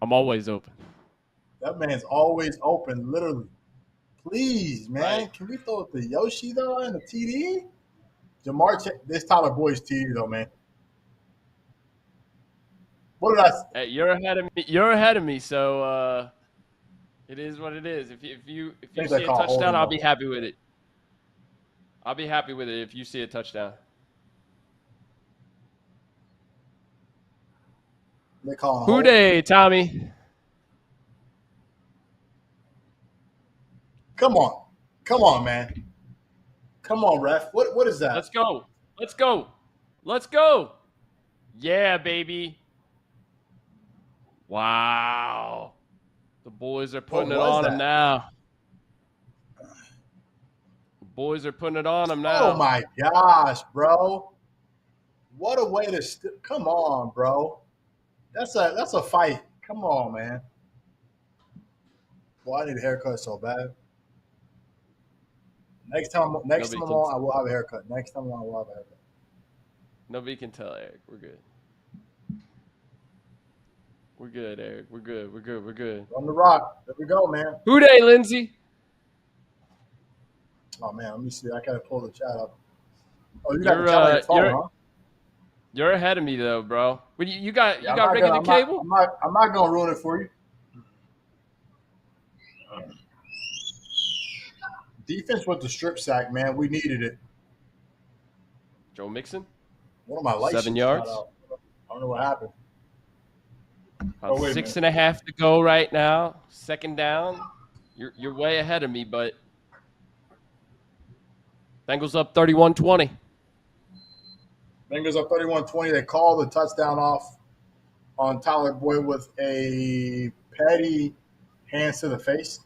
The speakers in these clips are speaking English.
I'm always open. That man's always open, literally. Please, man, Right. can we throw it to Yoshi though in the TD? This Tyler Boyd's TD though, man. What did I? Hey, you're ahead of me. You're ahead of me. So it is what it is. If you Think they see a call touchdown, holding I'll though. be happy with it. I'll be happy with it if you see a touchdown. They calling a Who hold. day, Tommy? Come on, man. Come on, ref. What is that? Let's go. Let's go. Let's go. Yeah, baby. Wow. The boys are What putting it was on him that? now. The boys are putting it on him Oh now. my gosh, bro! What a way to come on, bro. That's a fight. Come on, man. Boy, I need a haircut so bad. Next time Nobody I'm can. on, I will have a haircut. Next time I'm on, I will have a haircut. Nobody can tell, Eric. We're good. We're good, Eric. We're good. We're good. We're good. On the rock. There we go, man. Who day, Lindsay? Oh man, let me see. I gotta pull the chat up. Oh, you got the You're chat on your uh phone, you're huh? you're ahead of me though, bro. But you got Yeah, you got regular cable? I'm not gonna ruin it for you. Defense with the strip sack, man. We needed it. Joe Mixon, One of my lights 7 just shot yards. out. I don't know what happened. About Oh wait a six minute. and a half to go right now. Second down. You're way ahead of me, but Bengals up 31-20. Bengals up 31-20. They call the touchdown off on Tyler Boyd with a petty hands to the face.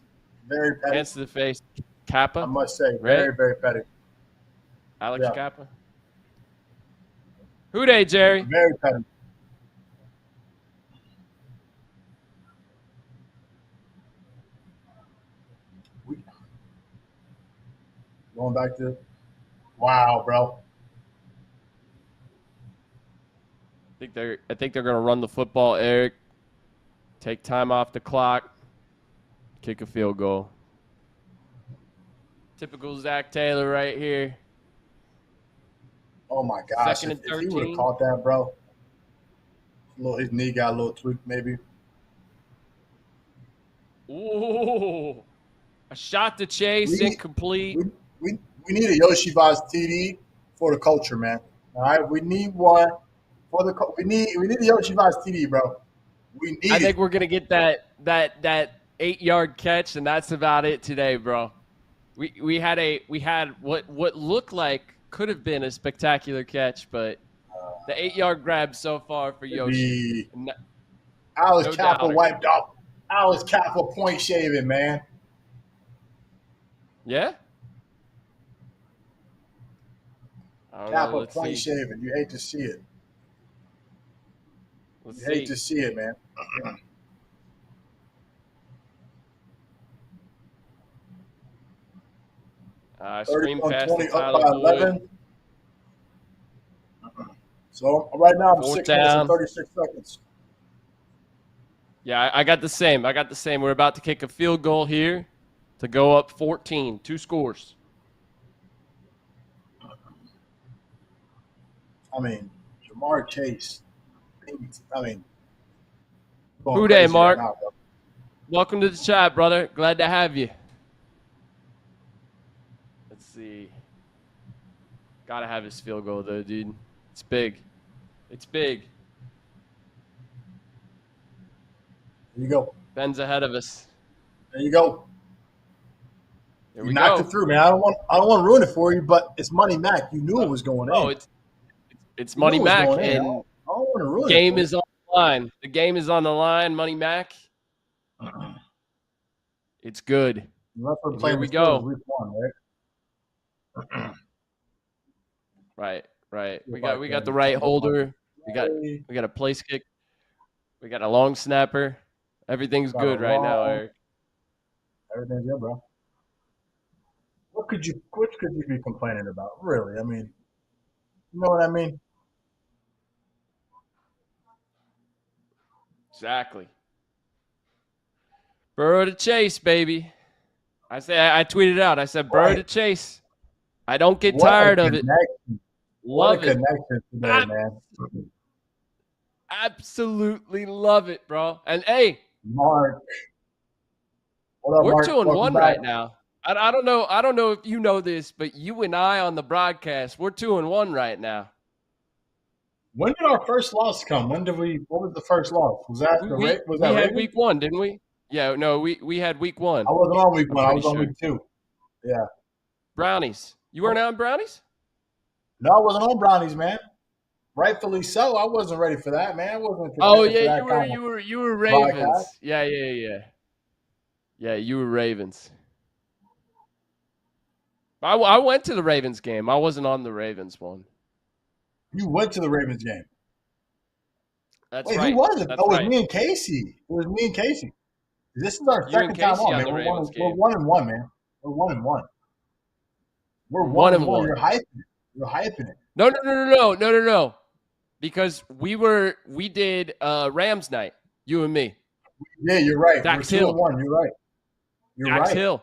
Very petty. Hands to the face. I Kappa, must say, right? very, very petty. Alex Yeah, Kappa. Who day, Jerry? very petty. We, going back to wow, bro. I think they're gonna run the football, Eric. Take time off the clock. Kick a field goal. Typical Zach Taylor right here. Oh my gosh, Second and if he would have 13. caught that, bro, his knee got a little tweaked, maybe. Ooh. A shot to Chase, We incomplete. we we, we need a Yoshiva's TD for the culture, man. All right, we need one for the. We need a Yoshiva's TD, bro. We I need it. think we're gonna get that 8-yard catch, and that's about it today, bro. We had what looked like could have been a spectacular catch, but the 8-yard grab so far for Yoshi. The No, Alice no Kappa doubter. wiped off. Alice Kappa point shaving, man. Yeah? I don't know. Kappa Let's point see. shaving. You hate to see it. Let's You hate see. to see it, man. Screen pass to 31-20 up Tyler by Boyd. 11. So right now I'm Fourth 6 minutes and down. 36 seconds. Yeah, I got the same. We're about to kick a field goal here to go up 14. 2 scores. I mean, Jamar Chase. I mean, going Who day, crazy right Mark? now, bro. Welcome to the chat, brother. Glad to have you. Let's see. Gotta have his field goal, though, dude. It's big. It's big. There you go. Ben's ahead of us. There you go. There You we knocked it go. through, man. I don't want to ruin it for you, but it's Money Mac. You knew it was going Oh, in. it's You knew Money it was Mac, going in. I and don't want to ruin it game for you. is on the line. The game is on the line, Money Mac. It's good. Unless we're And playing here the we Steelers go. week 1, right? Right. If We I got the can right come up my holder. play, We got a place kick. We got a long snapper. Everything's got a good right now, long. Eric. Everything's good, bro. What could you be complaining about? Really? I mean, you know what I mean? Exactly. Burrow to chase, baby. I tweeted out. I said, Burrow Right. to chase. I don't get What a tired of it. connection. What a Love it. connection today, man. Absolutely love it, bro. And hey, Mark. What up, we're Mark? Welcome 2-1 back. right now. I don't know. I don't know if you know this, but you and I on the broadcast, we're 2-1 right now. When did our first loss come? What was the first loss? Was that We had Ravens? week 1, didn't we? Yeah, no, we had week 1. I wasn't on week I'm 1. I pretty was on sure. week 2. Yeah. Brownies. You weren't on Brownies? No, I wasn't on Brownies, man. Rightfully so. I wasn't ready for that, man. I wasn't Oh prepared yeah, for that kind of you were broadcast. Ravens. Yeah. Yeah, you were Ravens. I went to the Ravens game. I wasn't on the Ravens one. You went to the Ravens game. That's Wait, right. who was it? That's Oh, it was right. me and Casey. It was me and Casey. This is our You and second time Casey on, on man. the Ravens We're game. 1-1, man. We're 1-1. We're 1-1. You're hyping it. You're hyping it. No. Because we did Rams night, you and me. Yeah, you're right. Dax We're Hill. 2-1. You're right. You're Dax right. Hill.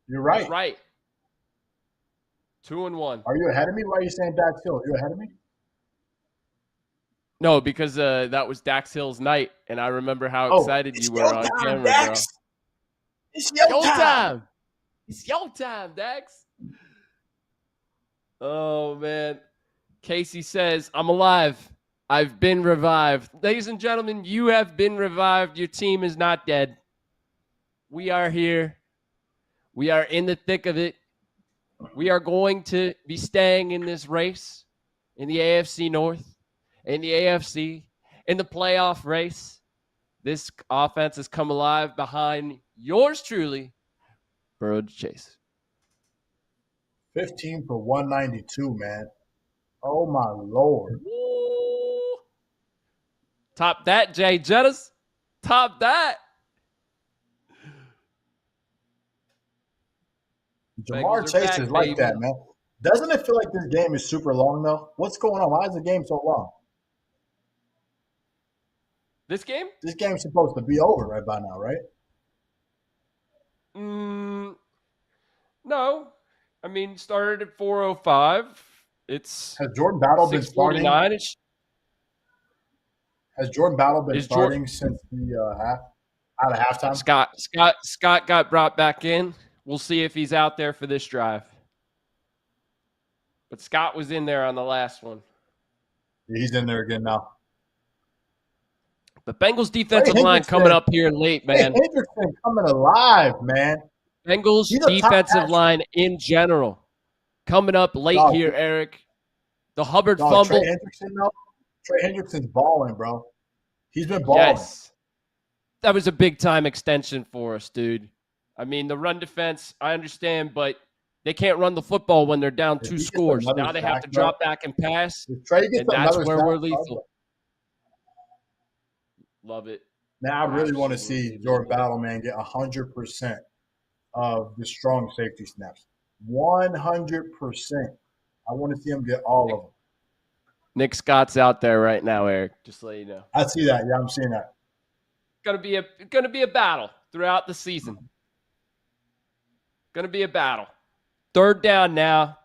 You're right. That's right. 2-1. Are you ahead of me? Why are you saying Dax Hill? Are you ahead of me? No, because that was Dax Hill's night, and I remember how excited you were on camera, Dax. bro. It's your time. It's your time, Dax. Oh, man. Casey says, I'm alive. I've been revived. Ladies and gentlemen, you have been revived. Your team is not dead. We are here. We are in the thick of it. We are going to be staying in this race in the AFC North, in the AFC, in the playoff race. This offense has come alive behind yours truly, Burrow to chase. 15 for 192, man. Oh, my Lord. Woo. Top that, Jay Jettas. Top that. Jamar Chase is like that, man. Doesn't it feel like this game is super long, though? What's going on? Why is the game so long? This game? This game's supposed to be over right by now, right? No. I mean, started at 4:05. It's Has Jordan Battle been starting? Has Jordan Battle been starting since the out of halftime? Scott got brought back in. We'll see if he's out there for this drive. But Scott was in there on the last one. Yeah, he's in there again now. The Bengals defensive line coming up here late, man. Hendrickson coming alive, man. Bengals defensive line in general coming up late here, Eric. The Hubbard fumble. Trey Hendrickson's balling, bro. He's been balling. Yes. That was a big-time extension for us, dude. I mean, the run defense, I understand, but they can't run the football when they're down 2 scores. Now they have to drop back and pass, and that's where we're lethal. Love it. Now I really want to see Jordan Battle, man, get 100% of the strong safety snaps. 100%. I want to see him get all of them. Nick Scott's out there right now, Eric. Just so you know. I see that. Yeah, I'm seeing that. Gonna be a battle throughout the season. Gonna be a battle. 3rd down now.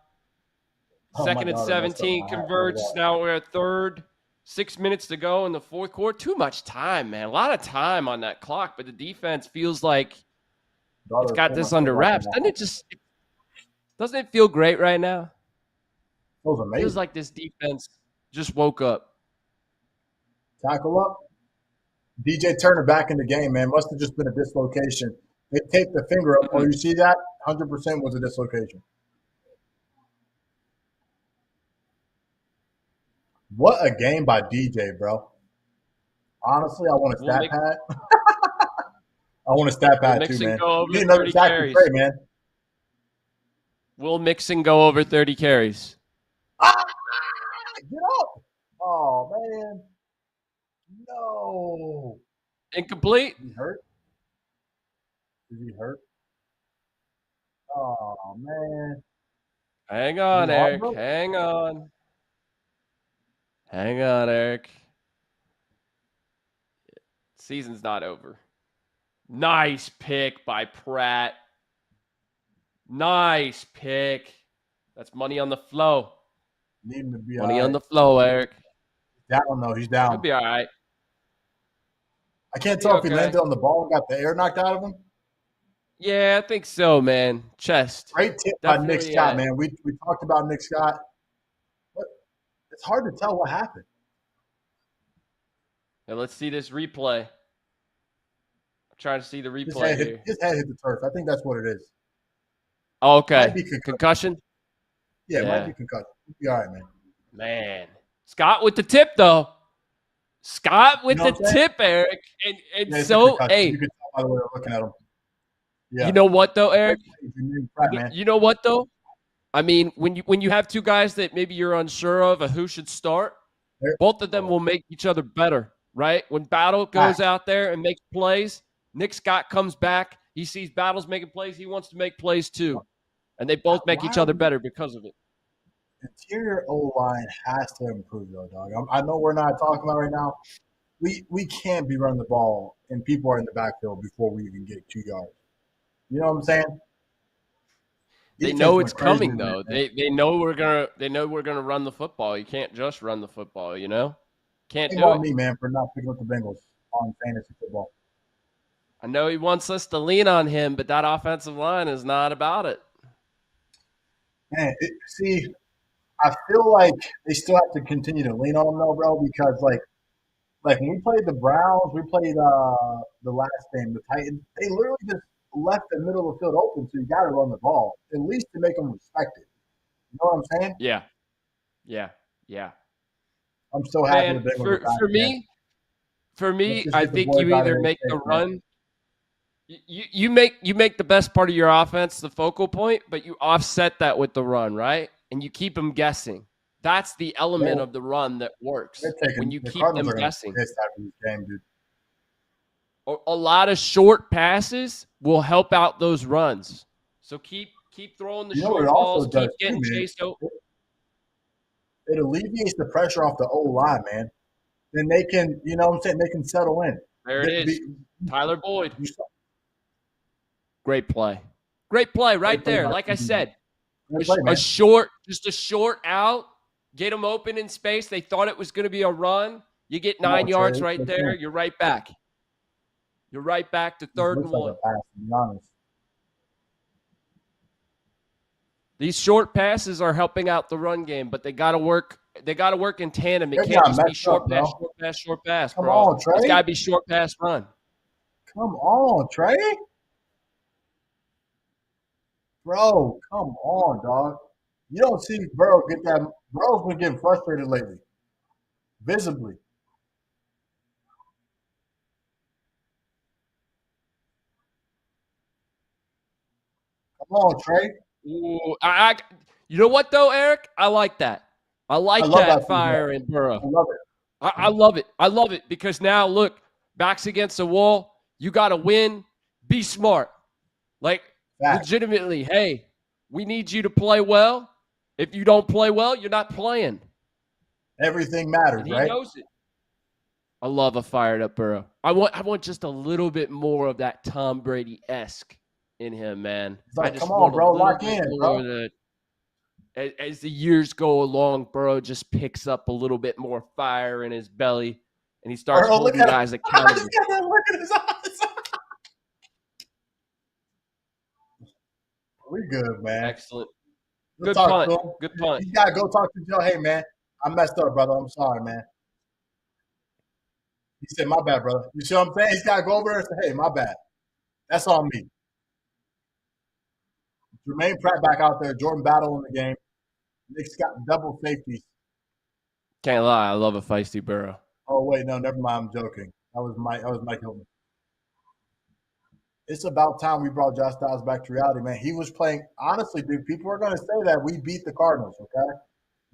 2nd and 17 converts. Now we're at 3rd. 6 minutes to go in the 4th quarter. Too much time, man. A lot of time on that clock, but the defense feels like it's got this under wraps. Doesn't it feel great right now? It was amazing. Feels like this defense just woke up. Tackle up. DJ Turner back in the game, man. Must have just been a dislocation. They taped the finger up. Oh, you see that? 100% was a dislocation. What a game by DJ, bro. Honestly, I want a stat pad. I want a stat pad too, man. Need another sack for Trey, man. Will Mixon go over 30 carries? Get up. Oh, man. No. Incomplete. Is he hurt? Is he hurt? Oh, man. Hang on, Eric. Hang on. Hang on, Eric. Season's not over. Nice pick by Pratt. Nice pick. That's money on the flow. Need him to be Money all on right. the flow, Eric. Down though, he's He'll down. be all right. I can't Be tell if he okay. landed on the ball and got the air knocked out of him. Yeah, I think so, man. Chest. Great tip by Nick Definitely. Scott, man. We talked about Nick Scott. But it's hard to tell what happened. Now let's see this replay. I'm trying to see the His replay head here. hit the turf. I think that's what it is. Oh, okay. Might be concussion? Yeah, it might be concussion. He'll be all right, man. Man. Scott with the tip, though. Scott with the tip, Eric. And yeah, so, hey. You can tell by the way they're looking at him. Yeah. You know what, though, Eric? Right, you know what, though? I mean, when you have two guys that maybe you're unsure of who should start, both of them will make each other better, right? When Battle goes out there and makes plays, Nick Scott comes back. He sees Battle's making plays. He wants to make plays too. And they both make each other better because of it. Interior O-line has to improve, though, dog. I know we're not talking about right now. We can't be running the ball and people are in the backfield before we even get 2 yards. You know what I'm saying? They know it's coming, though. They know we're gonna run the football. You can't just run the football, you know. Can't do it. On me, man, for not picking up the Bengals on fantasy football. I know he wants us to lean on him, but that offensive line is not about it. Man, see, I feel like they still have to continue to lean on him, though, bro, because like when we played the Browns, we played the last game, the Titans. They literally just left the middle of the field open, so you got to run the ball at least to make them respect it. You know what I'm saying? Yeah. I'm so happy. Man, for me, I think you either make the run. You make the best part of your offense the focal point, but you offset that with the run, right? And you keep them guessing. That's the element of the run that works when you keep them guessing. A lot of short passes will help out those runs. So keep throwing the short balls. Keep getting chased out. It alleviates the pressure off the O-line, man. Then they can, you know what I'm saying, they can settle in. There it is. Tyler Boyd. Great play. Great play right there. Like I said, a short out, get them open in space. They thought it was going to be a run. You get 9 yards right there. You're right back. You're right back to 3rd and 1. These short passes are helping out the run game, but they got to work. They got to work in tandem. It can't just be short pass, bro. Come on, Trey. It's got to be short pass, run. Come on, Trey. Bro, come on, dog. You don't see Burrow get that. Burrow's been getting frustrated lately, visibly. Come on, Trey. Ooh, you know what though, Eric? I like that. I like that fire in Burrow. I love it. I love it. I love it because now look, backs against the wall. You got to win. Be smart. Like legitimately, hey, we need you to play well. If you don't play well, you're not playing. Everything matters, and he right? knows it. I love a fired up Burrow. I want just a little bit more of that Tom Brady-esque in him, man. Like, I just come on, bro, lock in, bro. As the years go along, Burrow just picks up a little bit more fire in his belly, and he starts holding guys accountable. Look at his eyes. We good, man. Excellent. Good punt. Good punt. You got to go talk to Joe. Hey, man, I messed up, brother. I'm sorry, man. He said, my bad, brother. You see what I'm saying? He's got to go over there and say, hey, my bad. That's on me. Jermaine Pratt back out there. Jordan Battle in the game. Nick's got double safeties. Can't lie. I love a feisty Burrow. Oh, wait. No, never mind. I'm joking. That was Mike Hilton. It's about time we brought Josh Styles back to reality, man. He was playing – honestly, dude, people are going to say that we beat the Cardinals, okay?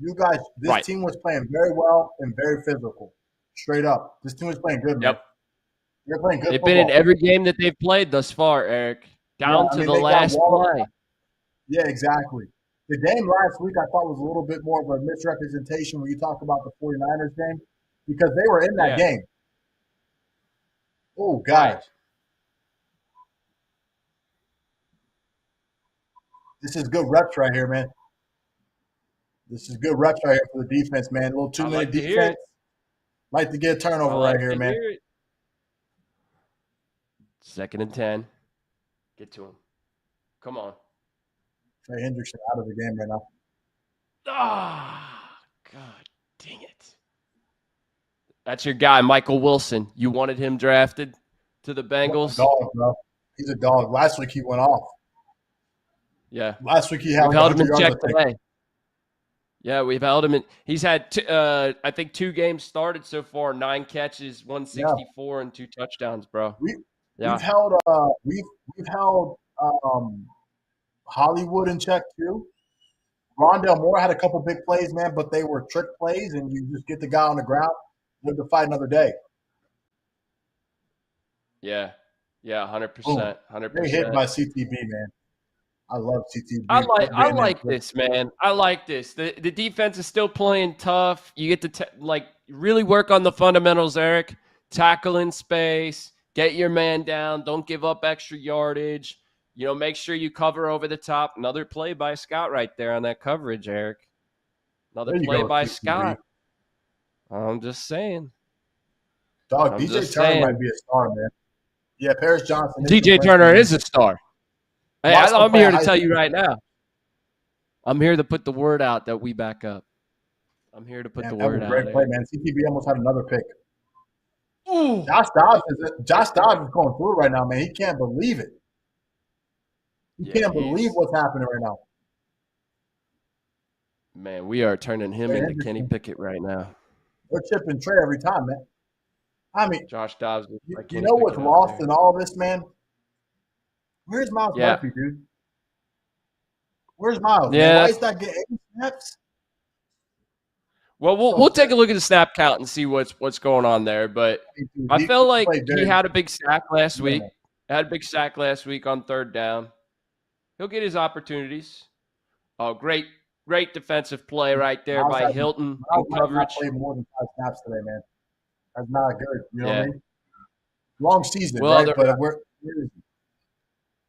You guys – this team was playing very well and very physical. Straight up. This team was playing good, man. Yep. They're playing good They've been in every game that they've played thus far, Eric. Down to the last play. Yeah, exactly. The game last week I thought was a little bit more of a misrepresentation when you talk about the 49ers game because they were in that game. Oh, guys. This is good reps right here, man. This is good reps right here for the defense, man. A little 2-minute defense. Like to get a turnover right here, man. Second and 10. Get to him. Come on. Trey Hendrickson out of the game right now. Ah, God dang it. That's your guy, Michael Wilson. You wanted him drafted to the Bengals? He's a dog, bro. He's a dog. Last week he went off. Yeah. Last week he had we've held him in yards check today. Yeah, we've held him in. He's had, I think, 2 games started so far, 9 catches, 164, and 2 touchdowns, bro. We've held we've held Hollywood in check too. Rondell Moore had a couple big plays, man, but they were trick plays, and you just get the guy on the ground, live to fight another day. Yeah, 100%, 100%. They hit by CTB, man. I love CTB. I like this, man. I like this. The defense is still playing tough. You get to really work on the fundamentals, Eric. Tackle in space. Get your man down. Don't give up extra yardage. Make sure you cover over the top. Another play by Scott right there on that coverage, Eric. Another play by Scott. I'm just saying. Dog, DJ Turner might be a star, man. Yeah, Paris Johnson. DJ Turner is a star. Hey, I'm here to tell you right now. I'm here to put the word out that we back up. I'm here to put the word out. Great play, man. CTB almost had another pick. Ooh. Josh Dobbs is going through it right now, man. He can't believe it. He can't believe what's happening right now. Man, we are turning him into Kenny Pickett right now. They're chipping Trey every time, man. I mean, Josh Dobbs. You know what's lost in all this, man? Where's Miles Murphy, dude? Where's Miles? Yeah. Man? Why is not getting any snaps? Well, we'll take a look at the snap count and see what's going on there. But I felt like he had a big sack last week. Had a big sack last week on 3rd down. He'll get his opportunities. Oh, great defensive play right there by Hilton in coverage. Played more than 5 snaps today, man. That's not good. You know what I mean? Long season, right? But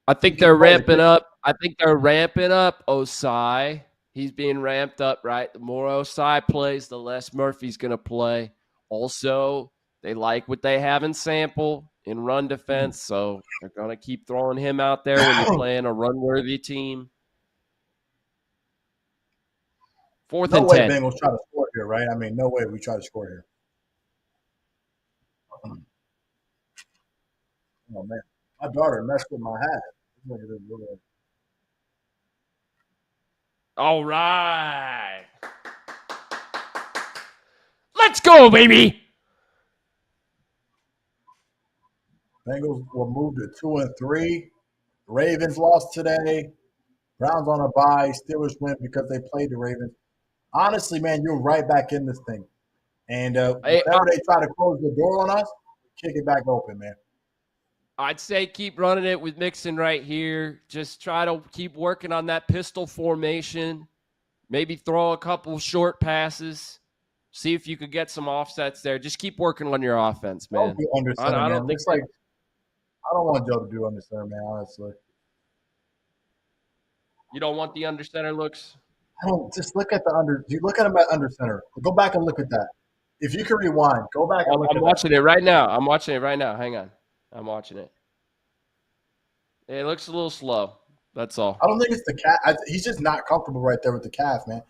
I think they're ramping up. Osai. He's being ramped up, right? The more Osai plays, the less Murphy's going to play. Also, they like what they have in Sample in run defense, so they're going to keep throwing him out there when you're playing a run-worthy team. 4th and 10. No way Bengals try to score here, right? I mean, no way we try to score here. Oh, man. My daughter messed with my hat. All right. Let's go, baby. Bengals will move to 2-3. Ravens lost today. Browns on a bye. Steelers win because they played the Ravens. Honestly, man, you're right back in this thing. And whenever they try to close the door on us, kick it back open, man. I'd say keep running it with Mixon right here. Just try to keep working on that pistol formation. Maybe throw a couple short passes. See if you could get some offsets there. Just keep working on your offense, man. Don't do under center, I don't think like I don't want Joe to do under center, man, honestly. You don't want the under center looks? I don't. Just look at the under. You look at him at under center. Go back and look at that. If you can rewind, go back and look at that. I'm watching it right now. Hang on. I'm watching it. It looks a little slow. That's all. I don't think it's the calf. He's just not comfortable right there with the calf, man.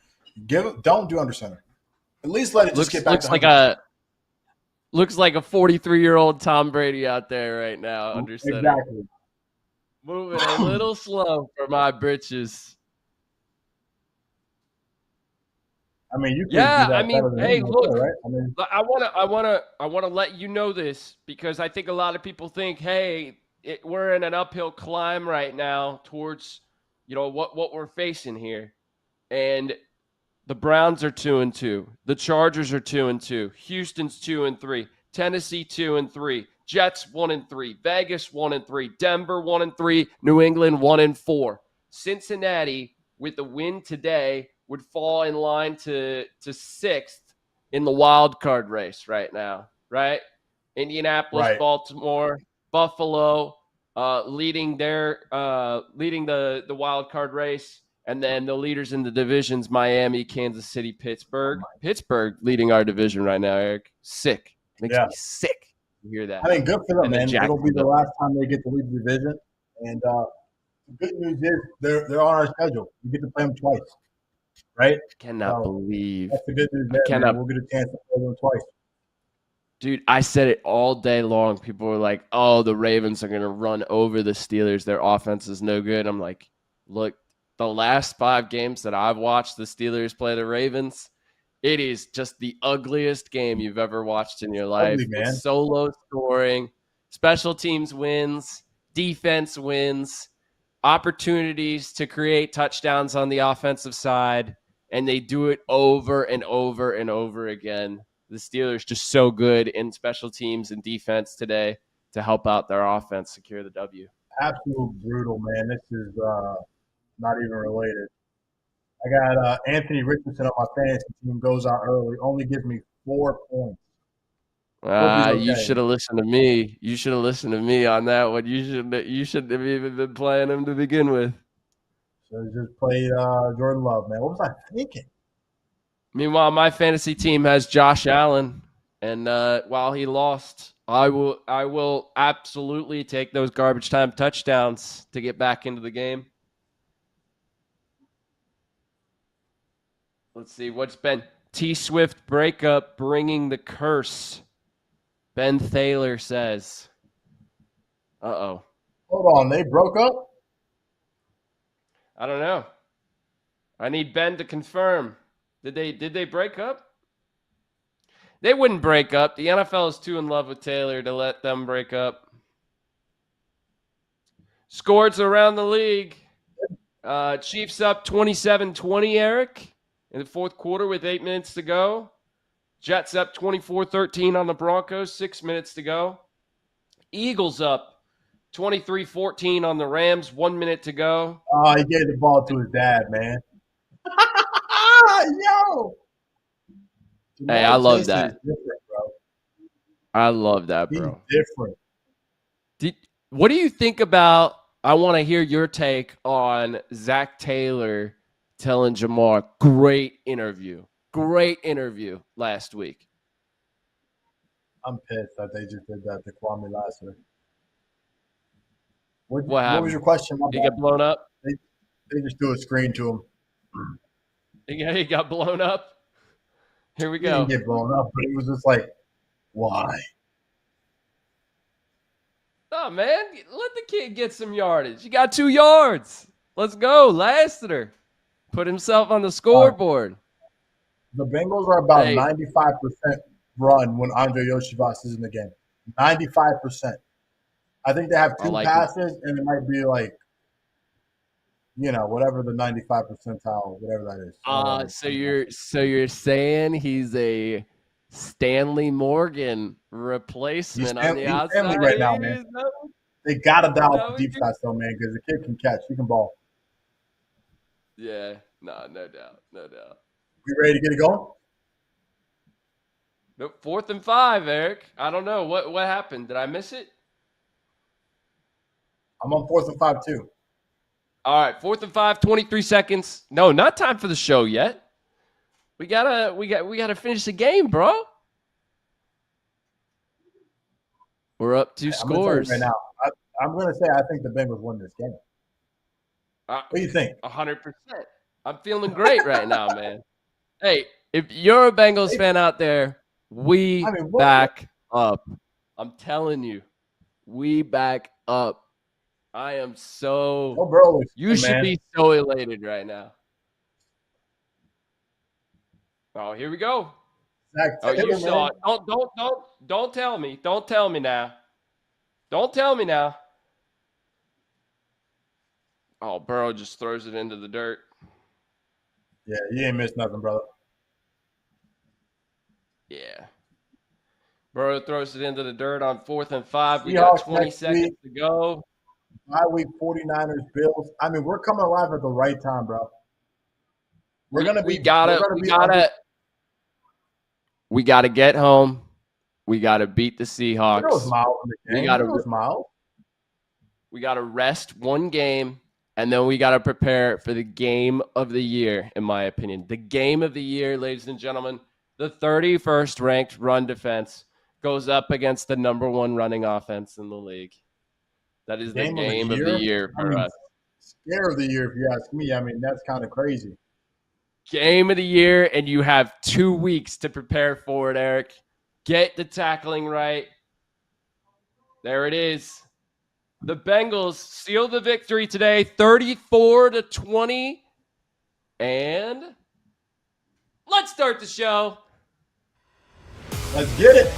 Don't do under center. At least let it just get back to Looks like a 43-year-old Tom Brady out there right now under center. Exactly. Moving a little slow for my britches. I mean, you can do that hey, look, right? I mean, I want to let you know this because I think a lot of people think, hey, we're in an uphill climb right now towards, what we're facing here, and the Browns are 2-2, the Chargers are 2-2, Houston's 2-3, Tennessee 2-3, Jets 1-3, Vegas 1-3, Denver 1-3, New England 1-4, Cincinnati with the win today would fall in line to 6th in the wild card race right now, right? Indianapolis, right. Baltimore, Buffalo, leading the wild card race, and then the leaders in the divisions: Miami, Kansas City, Pittsburgh. Pittsburgh leading our division right now, Eric. Sick. Makes me sick to hear that. I mean, good for them, And then man. It'll be the Jacksonville. last time they get to lead the division. And the good news is they're on our schedule. We get to play them twice, right? Cannot believe. That's the good news there, man. We'll get a chance to play them twice. Dude, I said it all day long. People were like, oh, the Ravens are going to run over the Steelers. Their offense is no good. I'm like, look, the last 5 games that I've watched the Steelers play the Ravens, it is just the ugliest game you've ever watched in your life. Ugly, man. It's so low scoring. Special teams wins. Defense wins. Opportunities to create touchdowns on the offensive side. And they do it over and over and over again. The Steelers just so good in special teams and defense today to help out their offense secure the W. Absolute brutal, man. This is not even related. I got Anthony Richardson on my fantasy team, goes out early, only gives me 4 points. You should have listened to me. You should have listened to me on that one. You shouldn't have even been playing him to begin with. So just played Jordan Love, man. What was I thinking? Meanwhile, my fantasy team has Josh Allen, and while he lost, I will absolutely take those garbage time touchdowns to get back into the game. Let's see what's been T Swift breakup bringing the curse. Ben Thaler says, "Uh-oh." Hold on, they broke up? I don't know. I need Ben to confirm. Did they break up? They wouldn't break up. The NFL is too in love with Taylor to let them break up. Scores around the league. Chiefs up 27-20, Eric, in the fourth quarter with 8 minutes to go. Jets up 24-13 on the Broncos, 6 minutes to go. Eagles up 23-14 on the Rams, 1 minute to go. Oh, he gave the ball to his dad, man. Yo! Hey, I love that. I love that, bro. He's different. What do you think about? I want to hear your take on Zach Taylor telling Jamar, great interview last week. I'm pissed that they just did that to Kwame Lasseter. What was your question? Did he get blown up? They just threw a screen to him. He got blown up? Here we go. He didn't get blown up, but it was just like, why? Oh, man, let the kid get some yardage. He got 2 yards. Let's go. Lassiter put himself on the scoreboard. The Bengals are about 95% run when Andre Yoshivas is in the game. 95%. I think they have 2 passes, and it might be like, whatever the 95 percentile, whatever that is. So you're saying he's a Stanley Morgan replacement on the outside? Stanley right now, man. They got to dial up the deep shots, though, man, because the kid can catch. He can ball. Yeah, no doubt. We ready to get it going? Nope, 4th and 5, Eric. I don't know. What happened? Did I miss it? I'm on 4th and 5, too. All right, 4th and 5, 23 seconds. No, not time for the show yet. We gotta finish the game, bro. We're up 2 scores. Right now, I'm gonna say I think the Bengals win this game. What do you think? 100%. I'm feeling great right now, man. Hey, if you're a Bengals fan out there, we back up. I'm telling you, we back up. I am so. Oh, bro, you should be so elated right now. Oh, here we go. You saw it. Don't tell me. Don't tell me now. Don't tell me now. Oh, Burrow just throws it into the dirt. Yeah, you ain't missed nothing, brother. Yeah. Burrow throws it into the dirt on 4th and 5. We got 20 seconds to go. Bye week 49ers, Bills. I mean, we're coming alive at the right time, bro. We gotta get home. We gotta beat the Seahawks. Miles in the game. Miles. We got to rest one game, and then we got to prepare for the game of the year, in my opinion. The game of the year, ladies and gentlemen, the 31st ranked run defense goes up against the number 1 running offense in the league. That is the game of the year for us. Scare of the year, if you ask me. I mean, that's kind of crazy. Game of the year, and you have 2 weeks to prepare for it, Eric. Get the tackling right. There it is. The Bengals seal the victory today, 34-20. And let's start the show. Let's get it.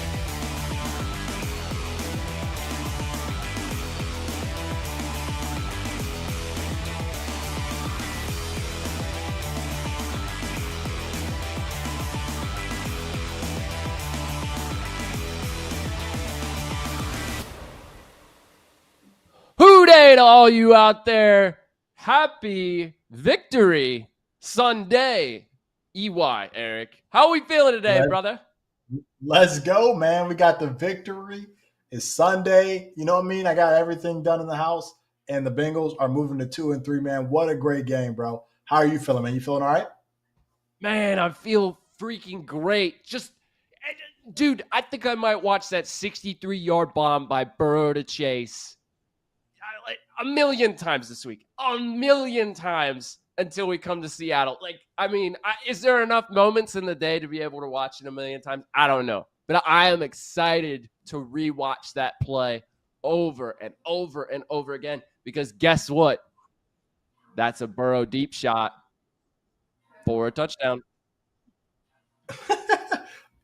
Hoo day to all you out there. Happy Victory Sunday. EY, Eric. How are we feeling today, brother? Let's go, man. We got the victory. It's Sunday. You know what I mean? I got everything done in the house, and the Bengals are moving to 2-3, man. What a great game, bro. How are you feeling, man? You feeling all right? Man, I feel freaking great. Dude, I think I might watch that 63-yard bomb by Burrow to Chase a million times this week. A million times until we come to Seattle. Is there enough moments in the day to be able to watch it a million times? I don't know. But I am excited to rewatch that play over and over and over again because guess what? That's a Burrow deep shot for a touchdown.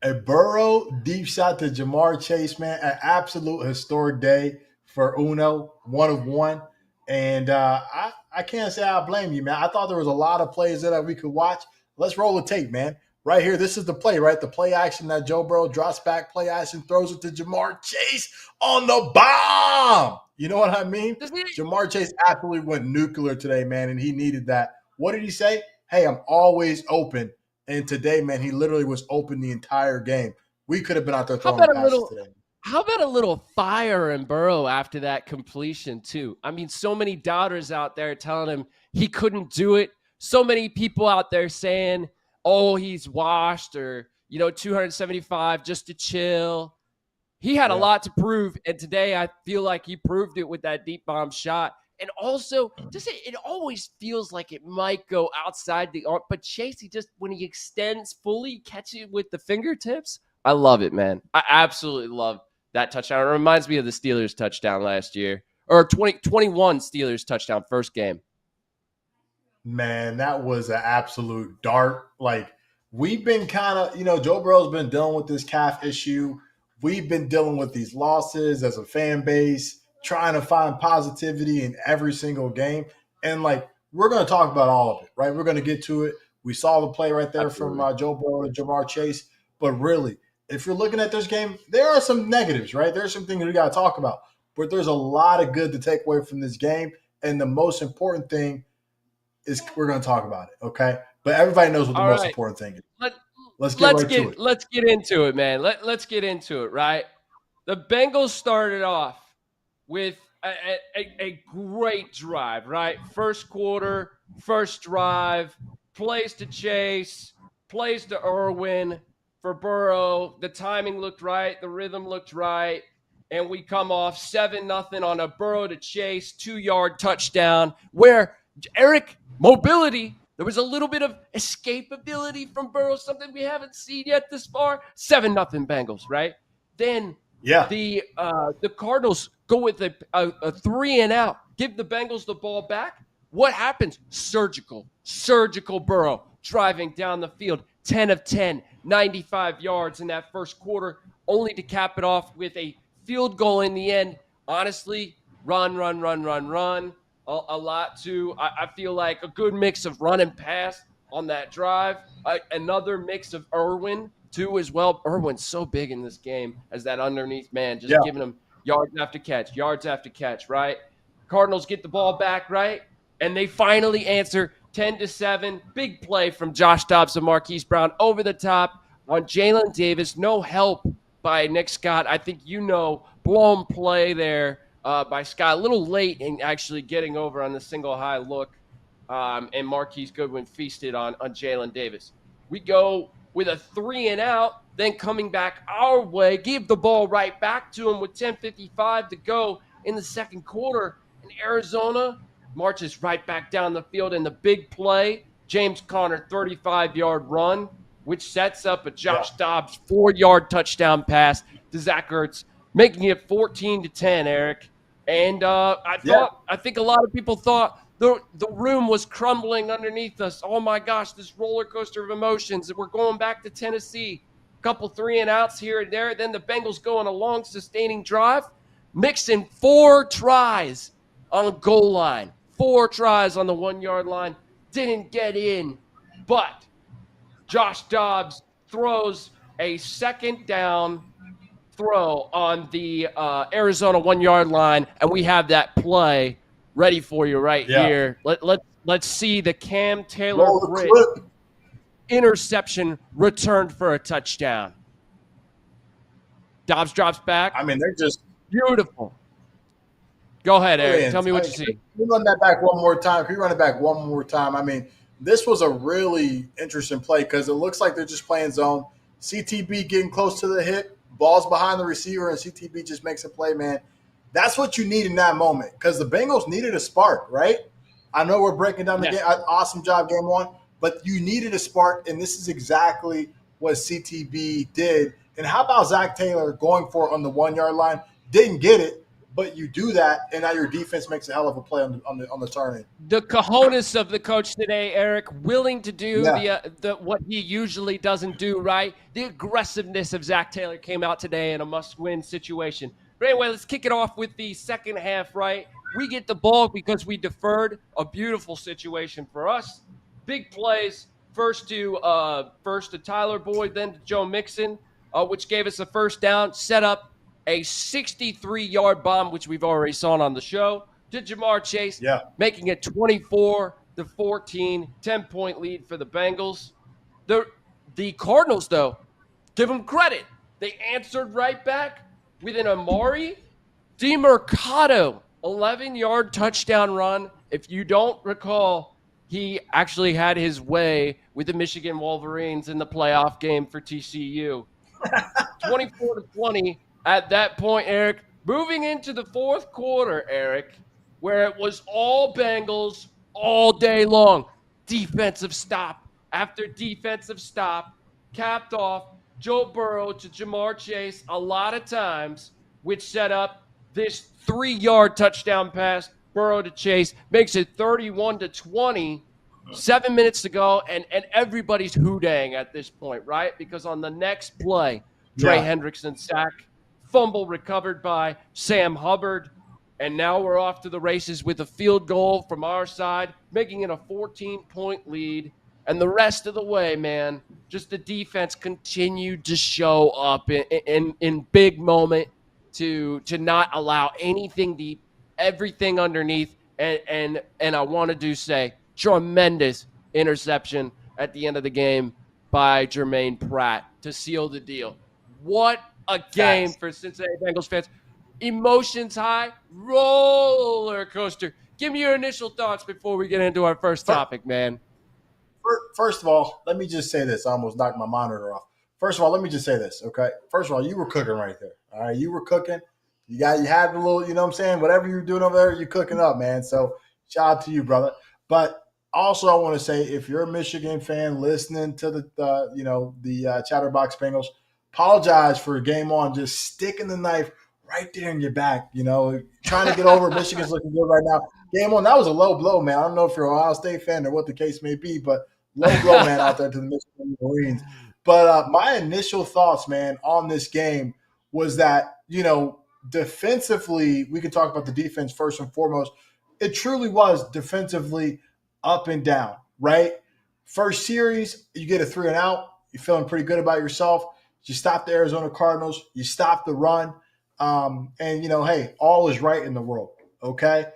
A Burrow deep shot to Jamar Chase, man. An absolute historic day for Uno, 1 of 1. And I can't say I blame you, man. I thought there was a lot of plays that we could watch. Let's roll the tape, man. Right here, this is the play, right? The play action that Joe Burrow drops back, play action, throws it to Jamar Chase on the bomb. You know what I mean? Jamar Chase absolutely went nuclear today, man, and he needed that. What did he say? Hey, I'm always open. And today, man, he literally was open the entire game. We could have been out there throwing passes today. How about a little fire in Burrow after that completion, too? I mean, so many doubters out there telling him he couldn't do it. So many people out there saying, oh, he's washed or, 275 just to chill. He had a lot to prove, and today I feel like he proved it with that deep bomb shot. And also, it always feels like it might go outside the arm, but Chase, when he extends fully, catch it with the fingertips. I love it, man. I absolutely love that touchdown. It reminds me of the Steelers touchdown last year, or 2021 Steelers touchdown, first game. Man, that was an absolute dart. We've been kind of, Joe Burrow's been dealing with this calf issue. We've been dealing with these losses as a fan base, trying to find positivity in every single game. And, we're going to talk about all of it, right? We're going to get to it. We saw the play right there from Joe Burrow to Jamar Chase. But really, if you're looking at this game, there are some negatives, right? There's some things we got to talk about. But there's a lot of good to take away from this game. And the most important thing is we're going to talk about it, okay? But everybody knows what the most important thing is. Let's get to it. Let's get into it, man. Let's get into it, right? The Bengals started off with a great drive, right? First quarter, first drive, plays to Chase, plays to Irwin for Burrow. The timing looked right. The rhythm looked right. And we come off 7-0 on a Burrow to Chase 2-yard touchdown where, Eric, mobility, there was a little bit of escapability from Burrow, something we haven't seen yet this far. 7-0 Bengals, right? Then the Cardinals go with a 3-and-out, give the Bengals the ball back. What happens? Surgical Burrow driving down the field, 10 of 10, 95 yards in that first quarter, only to cap it off with a field goal in the end. Honestly, run. A lot too. I feel like a good mix of run and pass on that drive. Another mix of Irwin too as well. Irwin's so big in this game as that underneath man, just giving him yards after catch, right? Cardinals get the ball back, right? And they finally answer 10-7. Big play from Josh Dobbs and Marquise Brown over the top on Jalen Davis. No help by Nick Scott. I think blown play there by Scott. A little late in actually getting over on the single high look, and Marquise Goodwin feasted on Jalen Davis. We go with a 3-and-out, then coming back our way, give the ball right back to him with 10:55 to go in the second quarter. And Arizona marches right back down the field in the big play. James Conner 35-yard run, which sets up a Josh Dobbs 4-yard touchdown pass to Zach Ertz, making it 14-10, Eric. And I think a lot of people thought the room was crumbling underneath us. Oh my gosh, this roller coaster of emotions. We're going back to Tennessee. A couple 3-and-outs here and there. Then the Bengals go on a long sustaining drive, mixing 4 tries on a goal line. 4 tries on the 1-yard line. Didn't get in. But Josh Dobbs throws a second down throw on the Arizona 1-yard line, and we have that play ready for you right here. Let's see the Cam Taylor Britt interception returned for a touchdown. Dobbs drops back. I mean, they're just beautiful. Go ahead, Eric. Tell me what you see. Can we run that back one more time? Can we run it back one more time? I mean, this was a really interesting play because it looks like they're just playing zone. CTB getting close to the hit, ball's behind the receiver, and CTB just makes a play, man. That's what you need in that moment because the Bengals needed a spark, right? I know we're breaking down the game. Awesome job, game one. But you needed a spark, and this is exactly what CTB did. And how about Zach Taylor going for it on the 1-yard line? Didn't get it, but you do that, and now your defense makes a hell of a play on the turn-in. The cojones of the coach today, Eric, willing to do the what he usually doesn't do, right? The aggressiveness of Zach Taylor came out today in a must-win situation. But anyway, let's kick it off with the second half, right? We get the ball because we deferred. A beautiful situation for us. Big plays. First to Tyler Boyd, then to Joe Mixon, which gave us a first down, set up a 63-yard bomb, which we've already saw on the show, to Jamar Chase, making it 24-14, 10-point lead for the Bengals. The Cardinals, though, give them credit. They answered right back with an Amari DeMercado 11-yard touchdown run. If you don't recall, he actually had his way with the Michigan Wolverines in the playoff game for TCU. 24-20 at that point, Eric. Moving into the fourth quarter, Eric, where it was all Bengals all day long. Defensive stop after defensive stop, capped off Joe Burrow to Jamar Chase a lot of times, which set up this 3-yard touchdown pass. Burrow to Chase makes it 31-20. 7 minutes to go, and everybody's hoodang at this point, right? Because on the next play, Trey Hendrickson sack, fumble recovered by Sam Hubbard, and now we're off to the races with a field goal from our side, making it a 14-point lead. And the rest of the way, man, just the defense continued to show up in big moment to not allow anything deep, everything underneath, and I want to say tremendous interception at the end of the game by Jermaine Pratt to seal the deal. What a game for Cincinnati Bengals fans. Emotions high, roller coaster. Give me your initial thoughts before we get into our first topic, man. First of all, let me just say this. I almost knocked my monitor off. First of all, let me just say this, okay? First of all, you were cooking right there, all right? You were cooking. You had the little, you know what I'm saying? Whatever you're doing over there, you're cooking up, man. So shout out to you, brother. But also, I want to say, if you're a Michigan fan listening to the Chatterbox Bengals, apologize for game on just sticking the knife right there in your back. You know, trying to get over. Michigan's looking good right now. Game on, that was a low blow, man. I don't know if you're an Ohio State fan or what the case may be, but low blow, man, out there to the Michigan Marines. But my initial thoughts, man, on this game was that, defensively, we could talk about the defense first and foremost. It truly was defensively up and down, right? First series, you get a 3-and-out. You're feeling pretty good about yourself. You stop the Arizona Cardinals. You stop the run. Hey, all is right in the world, okay?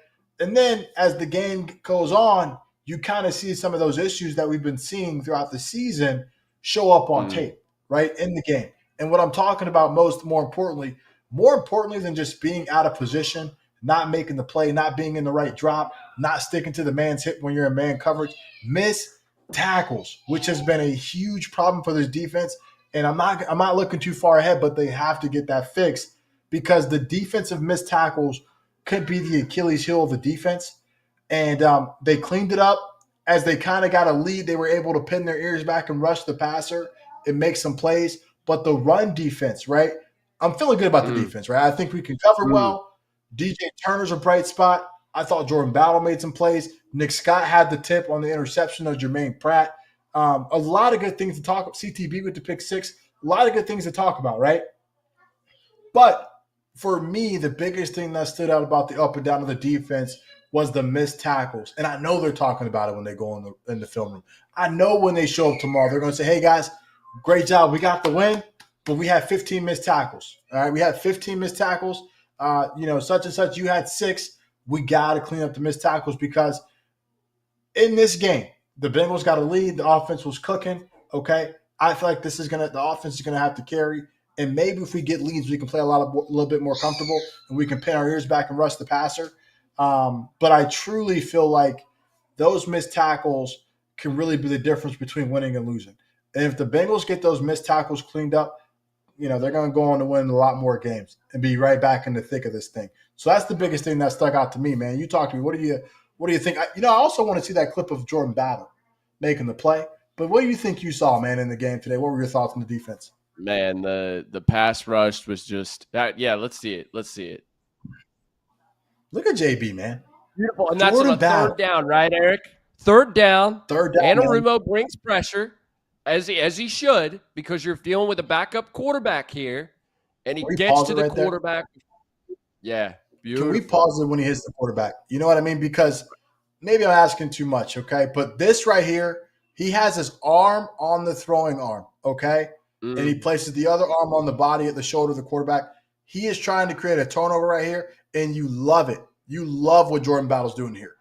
And then as the game goes on, you kind of see some of those issues that we've been seeing throughout the season show up on tape, right, in the game. And what I'm talking about more importantly than just being out of position, not making the play, not being in the right drop, not sticking to the man's hip when you're in man coverage, miss tackles, which has been a huge problem for this defense. And I'm not looking too far ahead, but they have to get that fixed because the defensive missed tackles could be the Achilles heel of the defense. And they cleaned it up as they kind of got a lead. They were able to pin their ears back and rush the passer and make some plays. But the run defense, right? I'm feeling good about the defense, right? I think we can cover well. DJ Turner's a bright spot. I thought Jordan Battle made some plays. Nick Scott had the tip on the interception of Jermaine Pratt. A lot of good things to talk about. CTB with the pick six. A lot of good things to talk about, right? But for me, the biggest thing that stood out about the up and down of the defense was the missed tackles. And I know they're talking about it when they go in the film room. I know when they show up tomorrow, they're going to say, hey, guys, great job. We got the win, but we had 15 missed tackles. All right, we had 15 missed tackles. Such and such, you had 6. We got to clean up the missed tackles because in this game, the Bengals got a lead. The offense was cooking, okay? I feel like the offense is going to have to carry. And maybe if we get leads, we can play a little bit more comfortable and we can pin our ears back and rush the passer. But I truly feel like those missed tackles can really be the difference between winning and losing. And if the Bengals get those missed tackles cleaned up, they're going to go on to win a lot more games and be right back in the thick of this thing. So that's the biggest thing that stuck out to me, man. You talk to me. What do you think? I also want to see that clip of Jordan Battle making the play. But what do you think you saw, man, in the game today? What were your thoughts on the defense? Man, the pass rush was just that. Yeah, let's see it. Let's see it. Look at JB, man. Beautiful. And that's on a third down, right, Eric? Third down. Arroyo brings pressure, as he should, because you're dealing with a backup quarterback here, and he gets to the quarterback. There? Yeah, beautiful. Can we pause it when he hits the quarterback? You know what I mean? Because maybe I'm asking too much, okay? But this right here, he has his arm on the throwing arm, okay? And he places the other arm on the body at the shoulder of the quarterback. He is trying to create a turnover right here, and you love it. You love what Jordan Battle's doing here.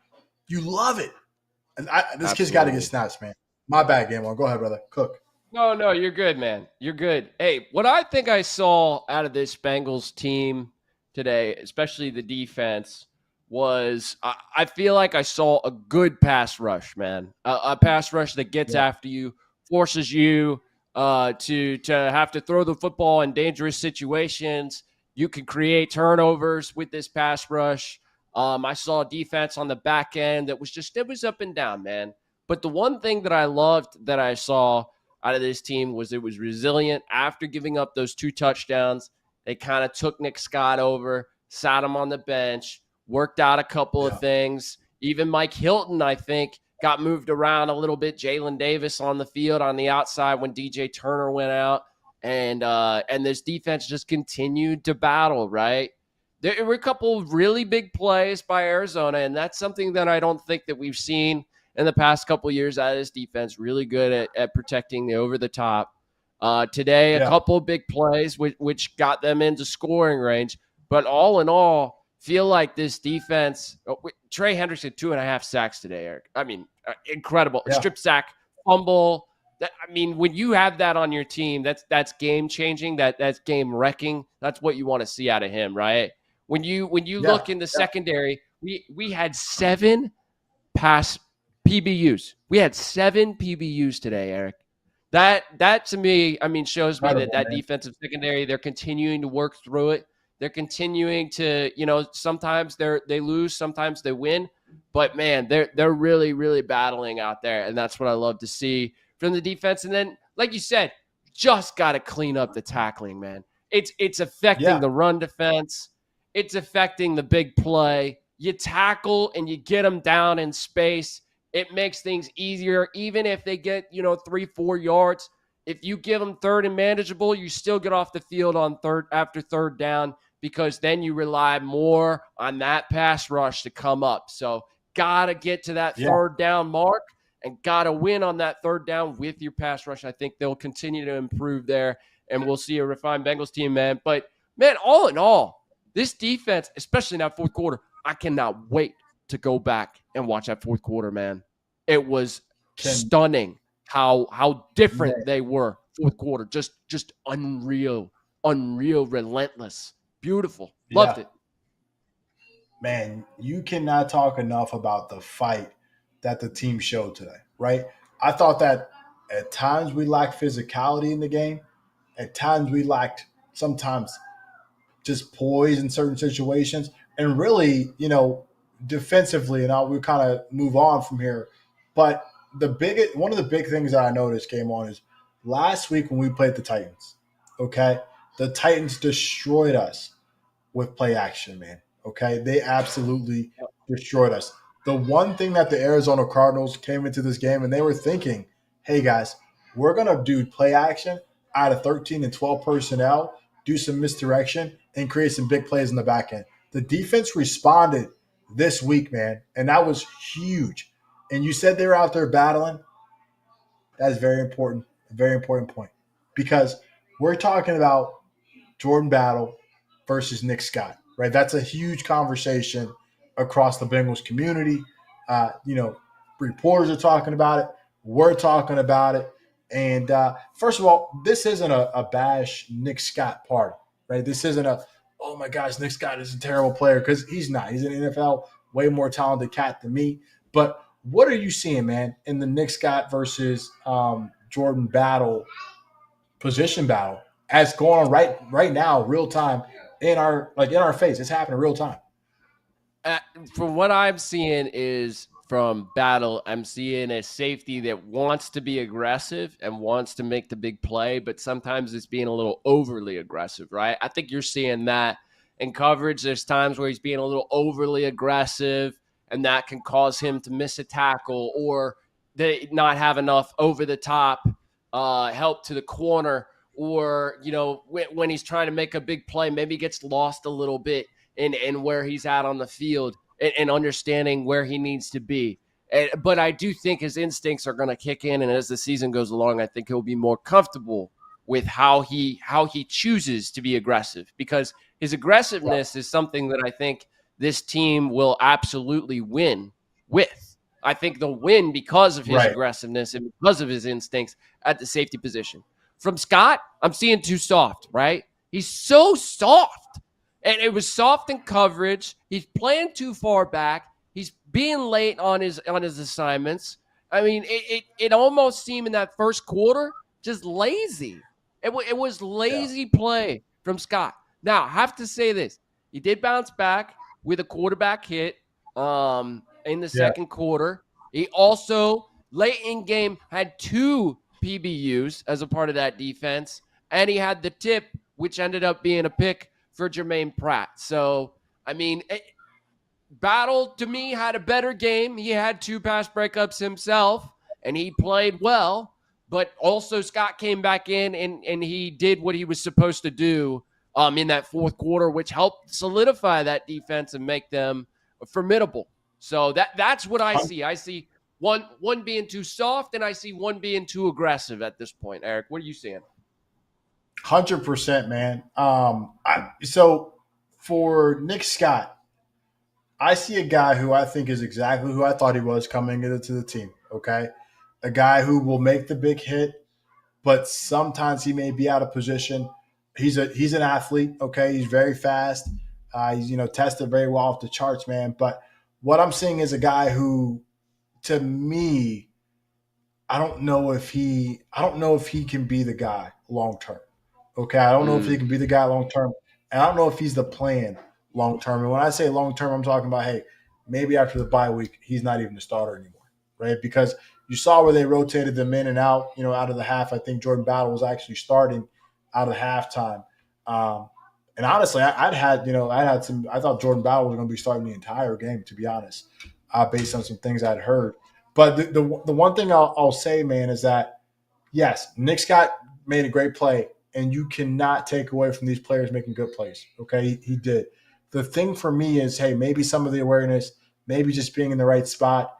You love it. And this kid's got to get snaps, man. My bad, GameOn. Go ahead, brother. Cook. No, you're good, man. You're good. Hey, what I think I saw out of this Bengals team today, especially the defense, was I feel like I saw a good pass rush, man. A pass rush that gets after you, forces you to have to throw the football in dangerous situations. You can create turnovers with this pass rush. I saw a defense on the back end that was up and down, man. But the one thing that I loved that I saw out of this team was it was resilient. After giving up those 2 touchdowns, they kind of took Nick Scott over, sat him on the bench, worked out a couple of things. Even Mike Hilton, I think, got moved around a little bit. Jalen Davis on the field on the outside when DJ Turner went out. And this defense just continued to battle, right? There were a couple of really big plays by Arizona, and that's something that I don't think that we've seen in the past couple of years out of this defense. Really good at protecting the over the top. Today, a couple of big plays which got them into scoring range. But all in all, feel like this defense, Trey Hendrickson, 2.5 sacks today, Eric. I mean, incredible. Strip sack, fumble. When you have that on your team, that's game changing. That's game wrecking. That's what you want to see out of him, right? When you look in the secondary, we had 7 pass PBUs. We had 7 PBUs today, Eric. That to me, shows me that defensive secondary, they're continuing to work through it. They're continuing to, sometimes they lose, sometimes they win, but man, they're really, really battling out there, and that's what I love to see from the defense. And then, like you said, just got to clean up the tackling, man. It's affecting the run defense. It's affecting the big play. You tackle and you get them down in space. It makes things easier, even if they get 3-4 yards. If you give them third and manageable, you still get off the field on after third down, because then you rely more on that pass rush to come up. So gotta get to that third down mark and gotta win on that third down with your pass rush. I think they'll continue to improve there, and we'll see a refined Bengals team, man. But man, all in all, this defense, especially in that fourth quarter, I cannot wait to go back and watch that fourth quarter, man. It was stunning how different they were fourth quarter. Just unreal, relentless, beautiful. Loved it. man, you cannot talk enough about the fight that the team showed today, right? I thought that at times we lacked physicality in the game. At times we lacked sometimes just poise in certain situations. And really, defensively, and we kind of move on from here. But one of the big things that I noticed came on is last week when we played the Titans, okay? The Titans destroyed us with play action, man. Okay, they absolutely destroyed us. The one thing that the Arizona Cardinals came into this game and they were thinking, "Hey guys, we're gonna do play action out of 13 and 12 personnel, do some misdirection, and create some big plays in the back end." The defense responded this week, man, and that was huge. And you said they were out there battling. That's very important, a very important point, because we're talking about Jordan Battle versus Nick Scott, right? That's a huge conversation across the Bengals community. Reporters are talking about it. We're talking about it. And first of all, this isn't a bash Nick Scott party, right? This isn't oh my gosh, Nick Scott is a terrible player, because he's not. He's an NFL way more talented cat than me. But what are you seeing, man, in the Nick Scott versus Jordan position battle as going on right now, real time in our face? It's happening real time. From what I'm seeing is from Battle, I'm seeing a safety that wants to be aggressive and wants to make the big play, but sometimes it's being a little overly aggressive, right? I think you're seeing that in coverage. There's times where he's being a little overly aggressive, and that can cause him to miss a tackle or they not have enough over the top help to the corner, or when he's trying to make a big play, maybe gets lost a little bit in where he's at on the field and understanding where he needs to be. But I do think his instincts are going to kick in, and as the season goes along, I think he'll be more comfortable with how he chooses to be aggressive, because his aggressiveness is something that I think this team will absolutely win with. I think they'll win because of his aggressiveness and because of his instincts at the safety position. From Scott, I'm seeing too soft, right? He's so soft. And it was soft in coverage. He's playing too far back. He's being late on his assignments. I mean, it almost seemed in that first quarter just lazy. It was lazy play from Scott. Now, I have to say this. He did bounce back with a quarterback hit in the second quarter. He also, late in game, had 2 PBUs as a part of that defense. And he had the tip, which ended up being a pick for Jermaine Pratt. So, I mean, Battle, to me, had a better game. He had 2 pass breakups himself, and he played well. But also Scott came back in, and he did what he was supposed to do in that fourth quarter, which helped solidify that defense and make them formidable. So that's what I see. I see one being too soft, and I see one being too aggressive at this point. Eric, what are you seeing? 100%, man. So for Nick Scott, I see a guy who I think is exactly who I thought he was coming into the team. Okay, a guy who will make the big hit, but sometimes he may be out of position. He's an athlete. Okay, he's very fast. He's tested very well off the charts, man. But what I'm seeing is a guy who, to me, I don't know if he can be the guy long term. Okay, I don't know if he can be the guy long term, and I don't know if he's the plan long term. And when I say long term, I'm talking about, hey, maybe after the bye week, he's not even the starter anymore, right? Because you saw where they rotated them in and out, out of the half. I think Jordan Battle was actually starting out of halftime. And honestly, I thought Jordan Battle was going to be starting the entire game, to be honest, based on some things I'd heard. But the one thing I'll say, man, is that, yes, Nick Scott made a great play, and you cannot take away from these players making good plays. Okay, he did. The thing for me is, hey, maybe some of the awareness, maybe just being in the right spot,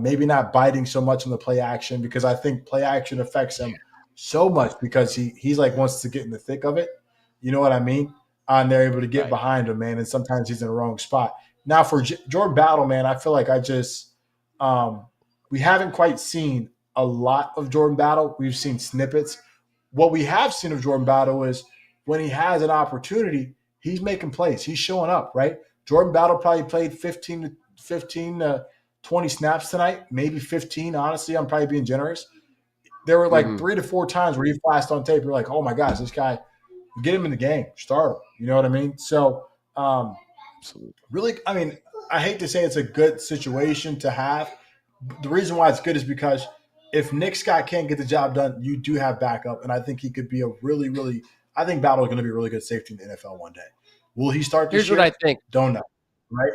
maybe not biting so much on the play action, because I think play action affects him so much because he's like wants to get in the thick of it. You know what I mean? And they're able to get behind him, man, and sometimes he's in the wrong spot. Now for Jordan Battle, man, I feel like we haven't quite seen a lot of Jordan Battle. We've seen snippets. What we have seen of Jordan Battle is when he has an opportunity, he's making plays. He's showing up, right? Jordan Battle probably played 15 to 20 snaps tonight, maybe 15. Honestly, I'm probably being generous. There were like 3 to 4 times where he flashed on tape. You're like, oh my gosh, this guy, get him in the game, start him. You know what I mean? So, Absolutely. really, I mean, I hate to say it's a good situation to have. The reason why it's good is because if Nick Scott can't get the job done, you do have backup, and I think he could be a really, really. I think Battle is going to be a really good safety in the NFL one day. Will he start this Here's what year? I think. Don't know, right?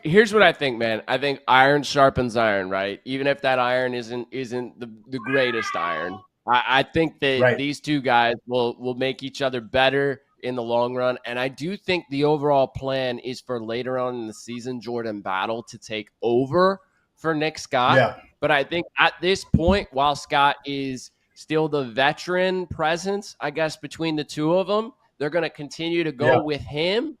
Here's what I think, man. I think iron sharpens iron, right? Even if that iron isn't the greatest iron. I think that Right. these two guys will make each other better in the long run. And I do think the overall plan is for later on in the season, Jordan Battle to take over for Nick Scott. Yeah. But I think at this point, while Scott is still the veteran presence, I guess, between the two of them, they're going to continue to go with him.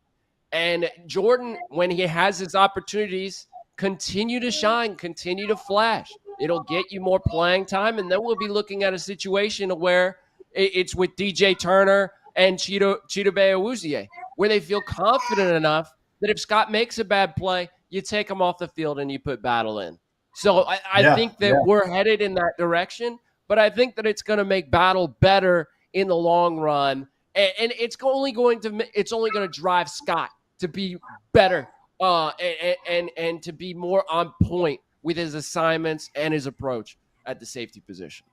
And Jordan, when he has his opportunities, continue to shine, continue to flash. It'll get you more playing time, and then we'll be looking at a situation where it's with DJ Turner and Chidobe Awuzie, where they feel confident enough that if Scott makes a bad play, you take him off the field and you put Battle in. So I think that we're headed in that direction, but I think that it's going to make Battle better in the long run, and it's only going to drive Scott to be better and to be more on point with his assignments and his approach at the safety position.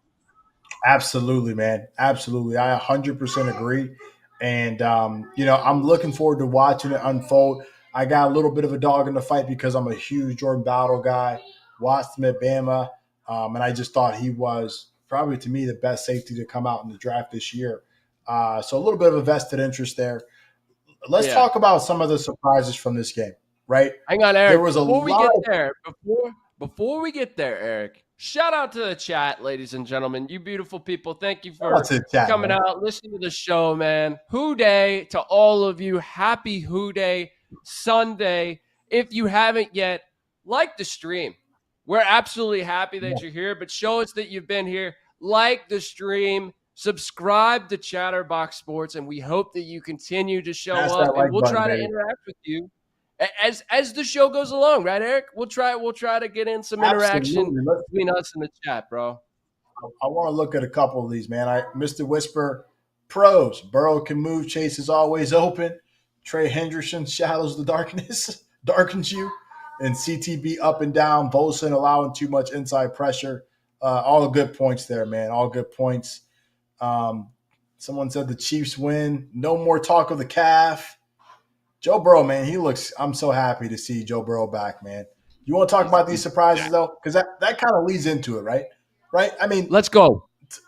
Absolutely, man. Absolutely. I 100% agree. And, I'm looking forward to watching it unfold. I got a little bit of a dog in the fight because I'm a huge Jordan Battle guy. Watched him at Bama. And I just thought he was probably, to me, the best safety to come out in the draft this year. So a little bit of a vested interest there. Let's talk about some of the surprises from this game, right? Hang on, Eric. There was Before we get there, Eric, shout out to the chat, ladies and gentlemen. You beautiful people. Thank you for coming out, listening to the show, man. Who Day to all of you. Happy Who Day Sunday. If you haven't yet, like the stream. We're absolutely happy that you're here, but show us that you've been here. Like the stream. Subscribe to Chatterbox Sports, and we hope that you continue to show up, and we'll try to interact with you as the show goes along, right, Eric? We'll try to get in some interaction between us and the chat, bro. I want to look at a couple of these, man. Mr. Whisper, pros. Burrow can move. Chase is always open. Trey Hendrickson shadows the darkness, darkens you. And CTB up and down. Bolson allowing too much inside pressure. All good points there, man. All good points. Someone said the Chiefs win. No more talk of the calf. Joe Burrow, man, I'm so happy to see Joe Burrow back, man. You want to talk about these surprises, though? Because that kind of leads into it, right? Right? I mean, let's go.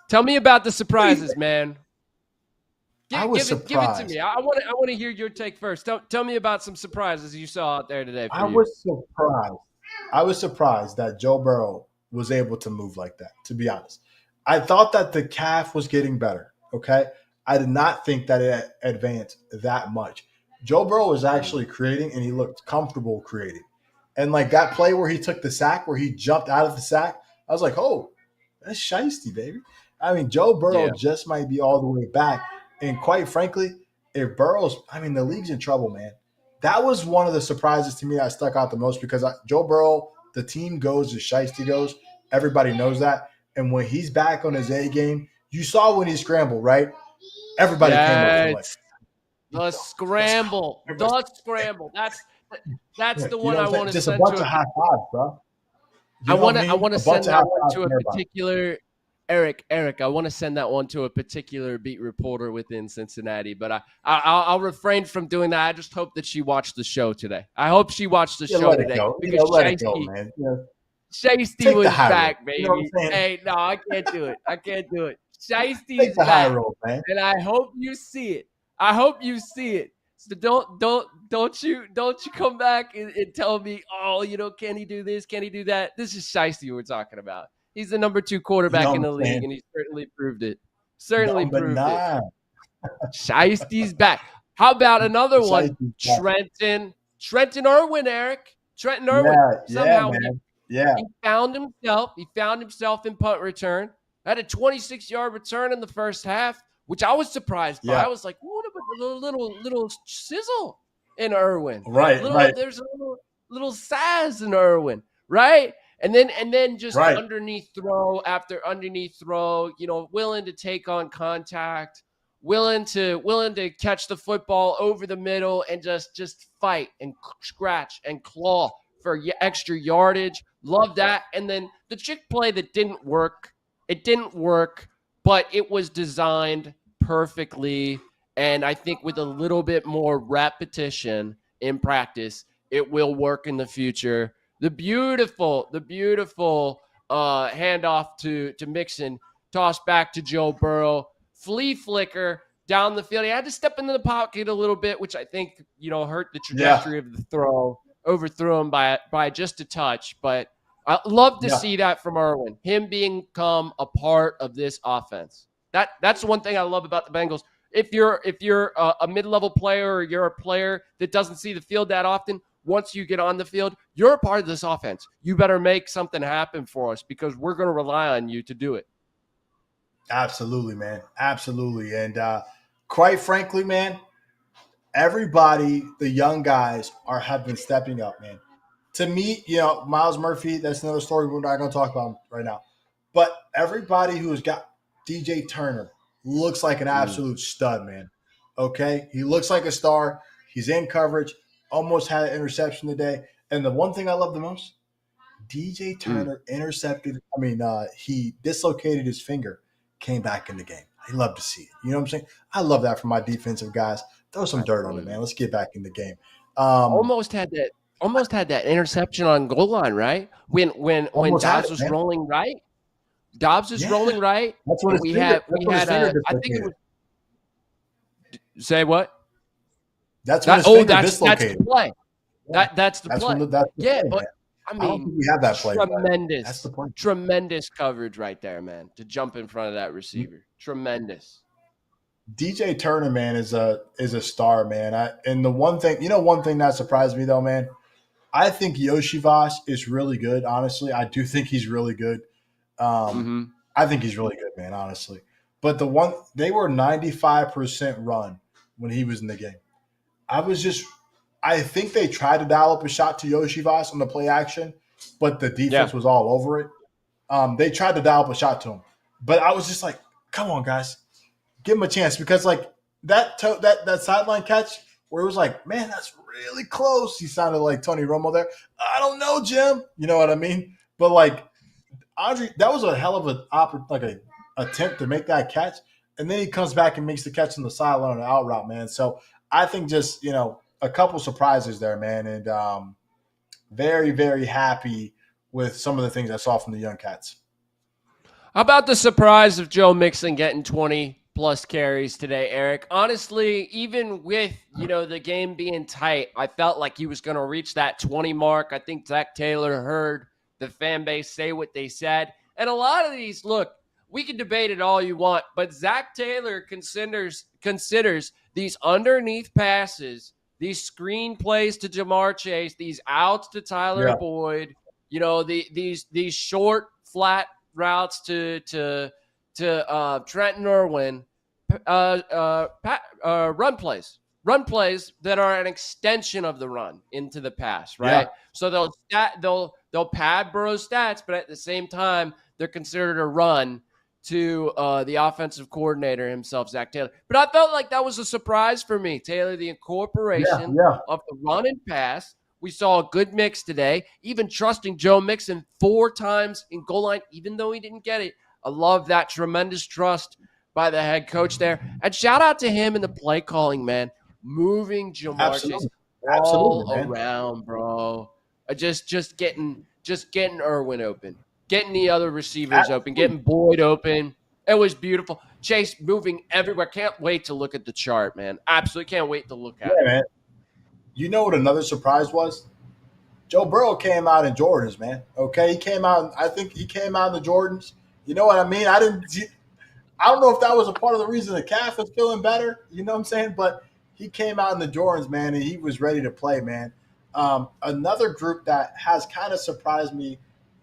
Tell me about the surprises, man. I was surprised. Give it to me. I want to hear your take first. Tell me about some surprises you saw out there today. I was surprised that Joe Burrow was able to move like that, to be honest. I thought that the calf was getting better, okay? I did not think that it advanced that much. Joe Burrow was actually creating, and he looked comfortable creating. And like that play where he took the sack, where he jumped out of the sack, I was like, oh, that's shiesty, baby. I mean, Joe Burrow just might be all the way back. And quite frankly, if the league's in trouble, man. That was one of the surprises to me that stuck out the most because Joe Burrow, the team goes as shiesty goes. Everybody knows that. And when he's back on his A game, you saw when he scrambled, right? Everybody came up to like, the scramble. That's the one I want to just send a bunch to of high fives, bro. I want to send that one to a particular Eric. I want to send that one to a particular beat reporter within Cincinnati, but I'll refrain from doing that. I just hope that she watched the show today. I hope she watched the show today because Shiesty was back, baby. Hey, no, I can't do it. Shiesty's back, and I hope you see it. So don't you come back and tell me, oh, can he do this? Can he do that? This is Shiesty we're talking about. He's the number 2 quarterback in the league, and he certainly proved it. Shiesty's back. How about another one? Trenton Irwin, Eric. Trenton Irwin. He found himself. He found himself in punt return. Had a 26-yard return in the first half, which I was surprised by. I was like, what about a little sizzle? in Irwin. Right, right, There's a little sass in Irwin, right? And then just right. underneath throw after underneath throw, willing to take on contact, willing to catch the football over the middle and just fight and scratch and claw for extra yardage. Love that. And then the trick play that didn't work. It didn't work, but it was designed perfectly. And I think with a little bit more repetition in practice, it will work in the future. The beautiful handoff to Mixon, toss back to Joe Burrow, flea flicker down the field. He had to step into the pocket a little bit, which I think hurt the Yeah, trajectory of the throw, overthrew him by just a touch. But I love to yeah. see that from Irwin, him become a part of this offense. That's the one thing I love about the Bengals. If you're a mid-level player or you're a player that doesn't see the field that often, once you get on the field, you're a part of this offense. You better make something happen for us because we're going to rely on you to do it. Absolutely, man. Absolutely. And quite frankly, man, everybody, the young guys, have been stepping up, man. To me, Miles Murphy, that's another story we're not going to talk about right now. But everybody who has got DJ Turner looks like an absolute stud, man. Okay? He looks like a star. He's in coverage, almost had an interception today. And the one thing I love the most, DJ Turner he dislocated his finger, came back in the game. I love to see it. You know what I'm saying? I love that from my defensive guys. Throw some dirt on it, man. Let's get back in the game. Almost had that interception on goal line, right? When Almost had Dobbs it, was man. rolling right. Dobbs is rolling right. That's what We had his finger I think it dislocated. was say what? That's when his finger dislocated. That's the play. Yeah. That's the play. That's the Yeah, play, but man. I I don't mean, think we have that play. That's the play. Tremendous coverage right there, man. To jump in front of that receiver, tremendous. DJ Turner, man, is a star, man. And the one thing that surprised me though, man, I think Yoshivas is really good. Honestly, I do think he's really good. I think he's really good, man. Honestly, but they were 95% run when he was in the game. I think they tried to dial up a shot to Yoshivas on the play action, but the defense was all over it. They tried to dial up a shot to him, but I was just like, come on, guys, give him a chance because like that sideline catch where it was like, man, that's really close. He sounded like Tony Romo there. I don't know, Jim. You know what I mean? But like Andre, that was a hell of an attempt to make that catch, and then he comes back and makes the catch on the sideline on the out route, man. So I think just a couple surprises there, man, and very very happy with some of the things I saw from the young cats. How about the surprise of Joe Mixon getting 20+ carries today, Eric? Honestly, even with, the game being tight, I felt like he was going to reach that 20 mark. I think Zach Taylor heard the fan base say what they said. And a lot of these, look, we can debate it all you want, but Zach Taylor considers these underneath passes, these screen plays to Jamar Chase, these outs to Tyler Boyd, these short, flat routes to Trenton Irwin, run plays that are an extension of the run into the pass, right? Yeah. So they'll pad Burrow's stats, but at the same time they're considered a run to the offensive coordinator himself, Zach Taylor. But I felt like that was a surprise for me, Taylor, the incorporation of the run and pass. We saw a good mix today, even trusting Joe Mixon 4 times in goal line, even though he didn't get it. I love that tremendous trust by the head coach there. And shout out to him in the play calling, man. Moving Jamar Chase all around, bro. Just getting Irwin open, getting the other receivers open, getting Boyd open. It was beautiful. Chase moving everywhere. Can't wait to look at the chart, man. Absolutely can't wait to look at it. Man. You know what another surprise was? Joe Burrow came out in Jordans, man. Okay, I think he came out in the Jordans. You know what I mean? I don't know if that was a part of the reason the calf was feeling better. You know what I'm saying? But he came out in the Jordans, man, and he was ready to play, man. Another group that has kind of surprised me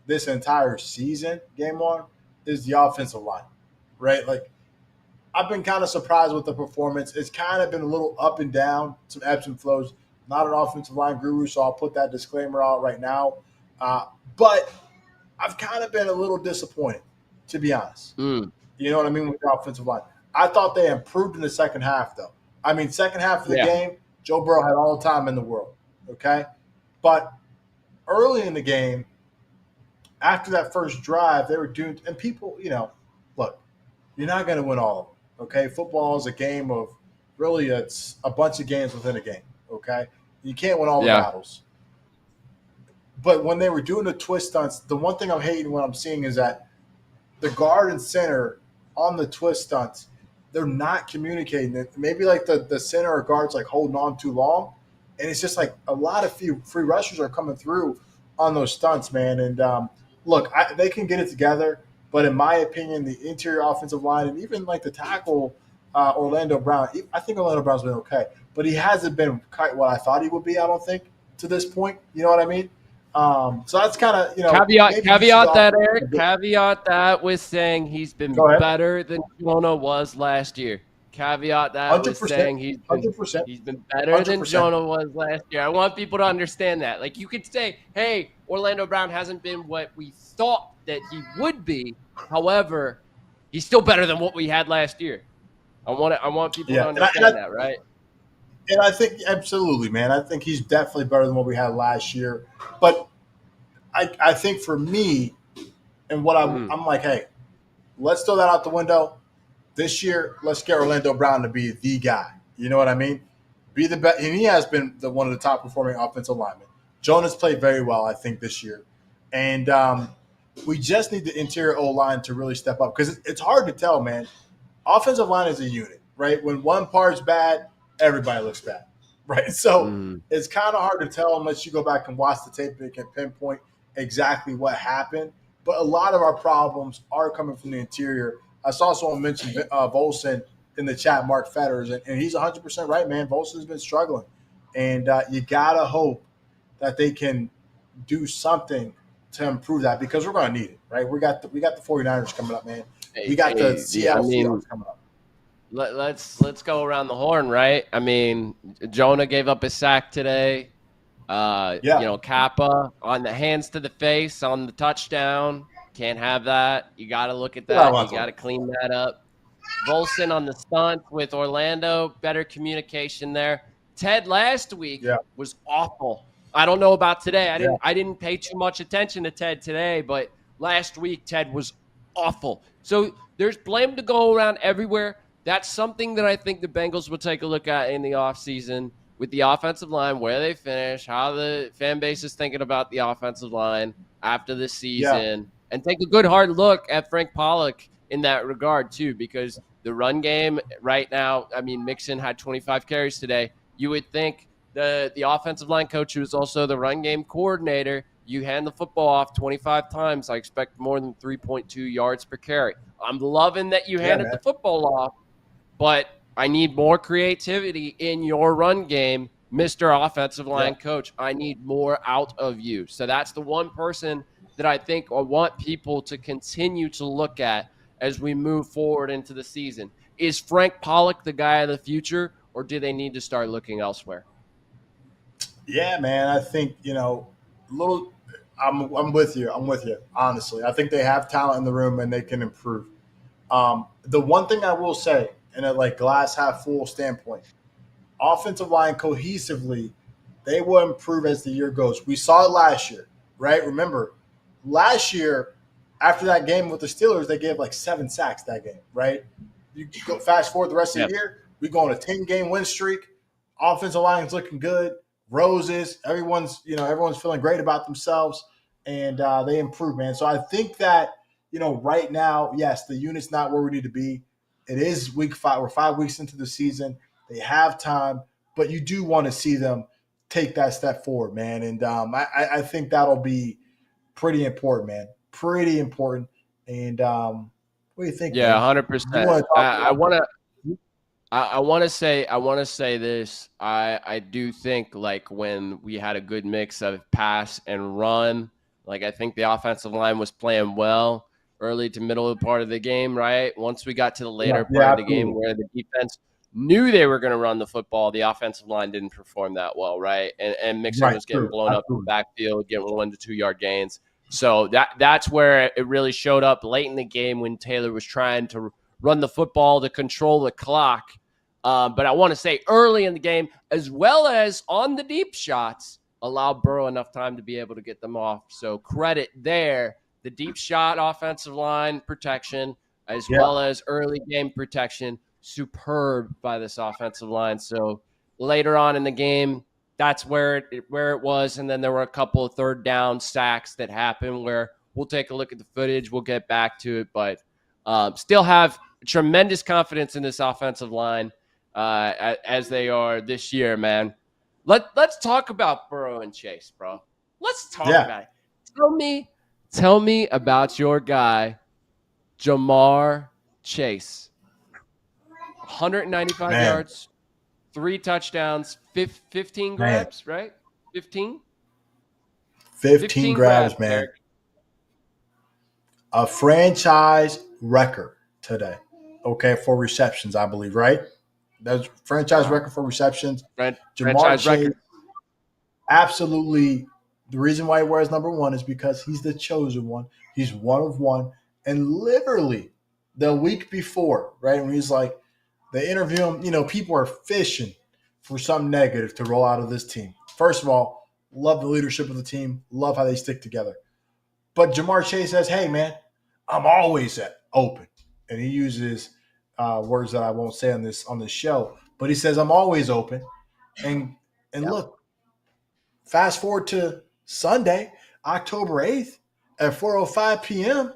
this entire season, Game On, is the offensive line, right? Like, I've been kind of surprised with the performance. It's kind of been a little up and down, some ebbs and flows. not an offensive line guru, so I'll put that disclaimer out right now. But I've kind of been a little disappointed, to be honest. Mm, You know what I mean with the offensive line. I thought they improved in the second half, though. I mean, second half of the yeah. game, Joe Burrow had all the time in the world. Okay, but early in the game, after that first drive, they were doing, and people, look, you're not going to win all of them. Okay, football is a game of really it's a bunch of games within a game. Okay, you can't win all the Yeah. battles. But when they were doing the twist stunts, the one thing I'm hating what I'm seeing is that the guard and center on the twist stunts, they're not communicating. Maybe like the center or guard's like holding on too long, and it's just like a lot of few free rushers are coming through on those stunts, man. And look, they can get it together, but in my opinion, the interior offensive line and even like the tackle Orlando Brown, I think Orlando Brown's been okay, but he hasn't been quite what I thought he would be. I don't think to this point. You know what I mean? So that's kind of caveat that, Eric. Caveat that with saying he's been better than Jonah was last year. Caveat that with saying he's been better 100%. Than Jonah was last year. I want people to understand that. Like, you could say, hey, Orlando Brown hasn't been what we thought that he would be. However, he's still better than what we had last year. I want people to understand that, right? And I think absolutely, man. I think he's definitely better than what we had last year. But I think for me, and what I'm like, hey, let's throw that out the window. This year, let's get Orlando Brown to be the guy. You know what I mean? Be the best, and he has been one of the top performing offensive linemen. Jonah's played very well, I think, this year, and we just need the interior O line to really step up because it's hard to tell, man. Offensive line is a unit, right? When one part's bad, everybody looks bad, right? So it's kind of hard to tell unless you go back and watch the tape and can pinpoint exactly what happened. But a lot of our problems are coming from the interior. I saw someone mention Volson in the chat, Mark Fetters, and he's 100% right, man. Volson's been struggling. And you got to hope that they can do something to improve that because we're going to need it, right? We got the 49ers coming up, man. We got the Seattle Seahawks coming up. Let's go around the horn, right? I mean, Jonah gave up a sack today. Kappa on the hands to the face on the touchdown. Can't have that. You got to look at that. You got to clean that up. Volson on the stunt with Orlando. Better communication there. Ted last week was awful. I don't know about today. I didn't pay too much attention to Ted today, but last week Ted was awful. So there's blame to go around everywhere. That's something that I think the Bengals will take a look at in the offseason with the offensive line, where they finish, how the fan base is thinking about the offensive line after the season, and take a good hard look at Frank Pollock in that regard too, because the run game right now, I mean, Mixon had 25 carries today. You would think the offensive line coach, who is also the run game coordinator, you hand the football off 25 times, I expect more than 3.2 yards per carry. I'm loving that you handed the football off, but I need more creativity in your run game, Mr. Offensive Line Coach. I need more out of you. So that's the one person that I think I want people to continue to look at as we move forward into the season. Is Frank Pollock the guy of the future, or do they need to start looking elsewhere? Yeah, man. I think, I'm with you. Honestly, I think they have talent in the room and they can improve. The one thing I will say, in a glass half full standpoint, offensive line cohesively, they will improve as the year goes. We saw it last year, right? Remember, last year after that game with the Steelers, they gave 7 sacks that game, right? You go fast forward the rest of the year, we go on a 10-game win streak. Offensive line is looking good. Roses, everyone's feeling great about themselves, and they improve, man. So I think that right now, yes, the unit's not where we need to be. It is week 5. We're 5 weeks into the season. They have time, but you do want to see them take that step forward, man. And I think that'll be pretty important, man. Pretty important. And what do you think? Yeah, 100%. I want to say this. I do think when we had a good mix of pass and run, I think the offensive line was playing well early to middle of the part of the game, right? Once we got to the later part of the game where the defense knew they were going to run the football, the offensive line didn't perform that well, right? And Mixon was getting blown up in the backfield, getting 1 to 2 yard gains. So that's where it really showed up late in the game when Taylor was trying to run the football to control the clock. But I want to say early in the game, as well as on the deep shots, allow Burrow enough time to be able to get them off. So credit there, the deep shot offensive line protection, as well as early game protection, superb by this offensive line. So later on in the game, that's where it was. And then there were a couple of third down sacks that happened where we'll take a look at the footage. We'll get back to it, but still have tremendous confidence in this offensive line as they are this year, man. Let's talk about Burrow and Chase, bro. Let's talk about it. Tell me about your guy, Ja'Marr Chase. 195 yards, 3 touchdowns, 15 grabs, right? 15? 15 grabs, man. Eric. A franchise record today, okay, for receptions, I believe, right? That's franchise record for receptions. Franchise record. Absolutely. The reason why he wears number 1 is because he's the chosen one. He's one of one. And literally the week before, right, when he's like, they interview him, people are fishing for something negative to roll out of this team. First of all, love the leadership of the team. Love how they stick together. But Ja'Marr Chase says, hey, man, I'm always open. And he uses words that I won't say on this show. But he says, I'm always open. And look, fast forward to Sunday, October 8th at 4:05 p.m.,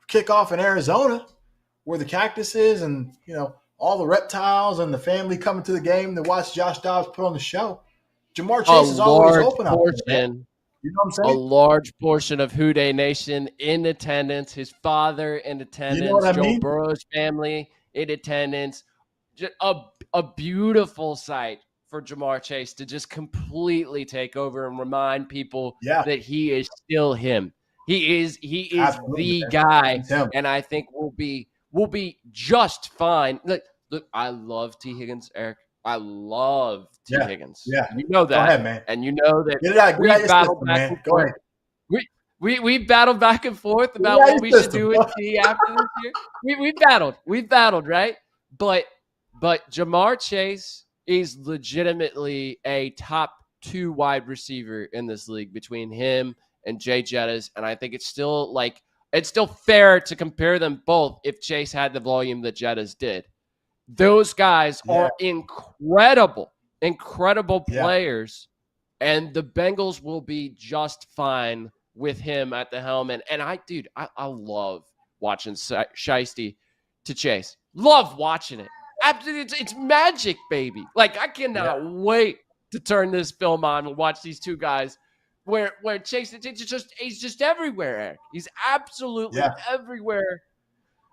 kickoff in Arizona, where the cactus is and, all the reptiles and the family coming to the game to watch Josh Dobbs put on the show. Ja'Marr Chase is always open out there. You know what I'm saying? A large portion of Who Dey Nation in attendance, his father in attendance, you know what I mean? Joe Burrow's family in attendance. Just a beautiful sight for Ja'Marr Chase to just completely take over and remind people that he is still him. He is the guy, and I think we'll be just fine. Look, I love T. Higgins, Eric. I love T. Higgins. Yeah. You know that. Go ahead, man. And you know that we battled back and forth. We battled back and forth about what we should do with T after this year. We battled, right? But Ja'Marr Chase is legitimately a top 2 wide receiver in this league between him and Jay Jettas. And I think it's still fair to compare them both if Chase had the volume that Jettas did. Those guys are incredible players, and the Bengals will be just fine with him at the helm. And I love watching Shiesty to Chase. Love watching it. Absolutely, it's magic, baby. Like, I cannot wait to turn this film on and watch these two guys where Chase, he's just everywhere, Eric. He's absolutely everywhere.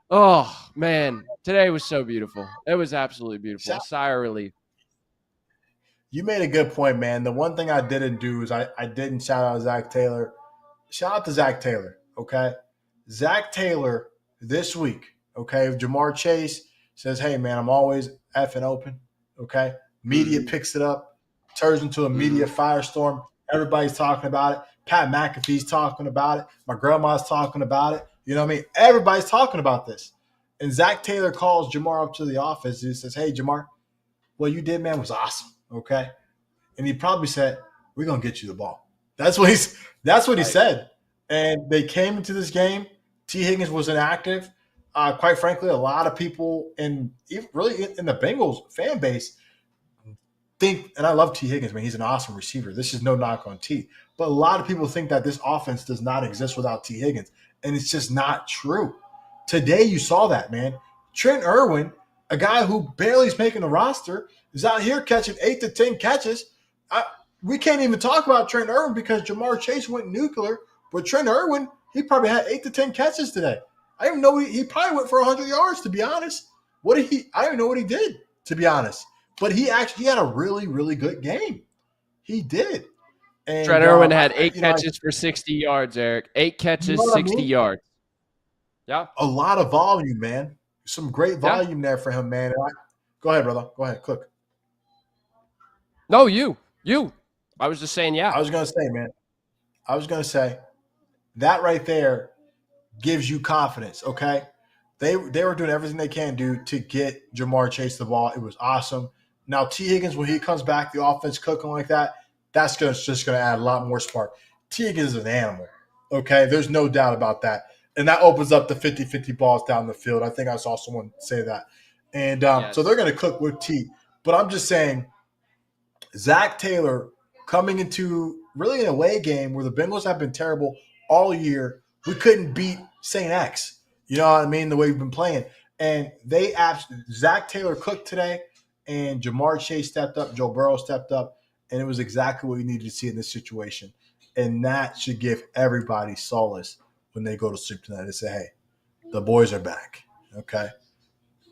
Oh, man. Today was so beautiful. It was absolutely beautiful. Sigh of relief. You made a good point, man. The one thing I didn't do is I didn't shout out Zach Taylor. Shout out to Zach Taylor, okay? Zach Taylor this week, okay, if Ja'Marr Chase says, hey, man, I'm always effing open, okay? Media picks it up, turns into a media firestorm. Everybody's talking about it. Pat McAfee's talking about it. My grandma's talking about it. You know what I mean? Everybody's talking about this. And Zach Taylor calls Ja'Marr up to the office. He says, hey, Ja'Marr, what you did, man, was awesome, okay? And he probably said, we're going to get you the ball. That's what he said. And they came into this game. T. Higgins was inactive. Quite frankly, a lot of people in the Bengals fan base think, and I love T. Higgins, man, he's an awesome receiver. This is no knock on T. But a lot of people think that this offense does not exist without T. Higgins. And it's just not true. Today you saw that, man. Trent Irwin, a guy who barely is making the roster, is out here catching 8 to 10 catches. We can't even talk about Trent Irwin because Ja'Marr Chase went nuclear. But Trent Irwin, he probably had 8 to 10 catches today. I don't know. He probably went for 100 yards, to be honest. I don't know what he did, to be honest. But he had a really, really good game. He did. And, Trent Irwin had 8 catches for 60 yards, Eric. 8 catches, 60 yards. Yeah. A lot of volume, man. Some great volume there for him, man. Go ahead, brother. Go ahead. Cook. No, you. I was just saying, yeah. I was gonna say, man. I was gonna say that right there gives you confidence. Okay, they were doing everything they can do to get Jamar Chase the ball. It was awesome. Now T Higgins, when he comes back, the offense cooking like that, just gonna add a lot more spark. T Higgins is an animal. Okay, there's no doubt about that, and that opens up the 50-50 balls down the field. I think I saw someone say that, and so Yes. they're gonna cook with T. But I'm just saying Zach Taylor coming into really an away game where the Bengals have been terrible all year. We couldn't beat St. X. You know what I mean? The way we've been playing. And Zach Taylor cooked today, and Jamar Chase stepped up, Joe Burrow stepped up, and it was exactly what we needed to see in this situation. And that should give everybody solace when they go to sleep tonight and say, hey, the boys are back. Okay.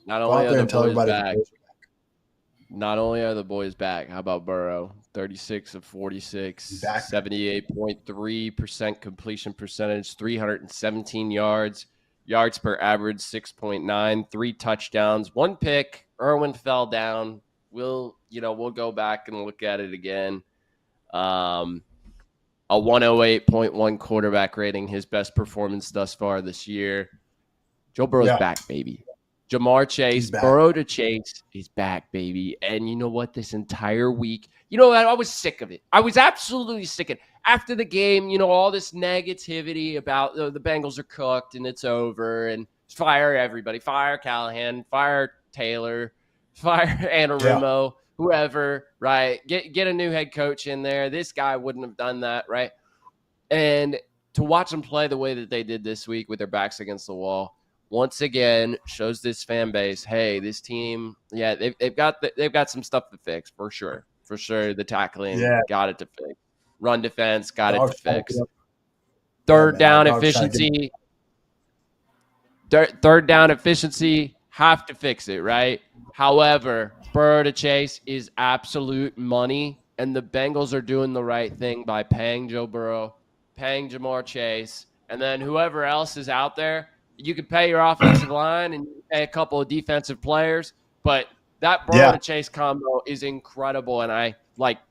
Not Go only out are there the and tell boys everybody the back, boys are not only are the boys back, how about Burrow? 36 of 46, back. 78.3% completion percentage, 317 yards, yards per average 6.9, 3 touchdowns, 1 pick. Irwin fell down. We'll go back and look at it again. A 108.1 quarterback rating, his best performance thus far this year. Joe Burrow's back, baby. Jamar Chase, Burrow to Chase, is back, baby. And you know what? This entire week, I was sick of it. I was absolutely sick of it. After the game, all this negativity about the Bengals are cooked and it's over and fire everybody. Fire Callahan, fire Taylor, fire Anarumo, whoever, right? Get a new head coach in there. This guy wouldn't have done that, right? And to watch them play the way that they did this week with their backs against the wall, once again shows this fan base, hey, this team, they've got some stuff to fix for sure. The tackling got it to fix, run defense got it to fix, third down efficiency, have to fix it, right? However, Burrow to Chase is absolute money, and the Bengals are doing the right thing by paying Joe Burrow, paying Jamar Chase, and then whoever else is out there. You could pay your offensive line and pay a couple of defensive players, but that Burrow to Chase combo is incredible, and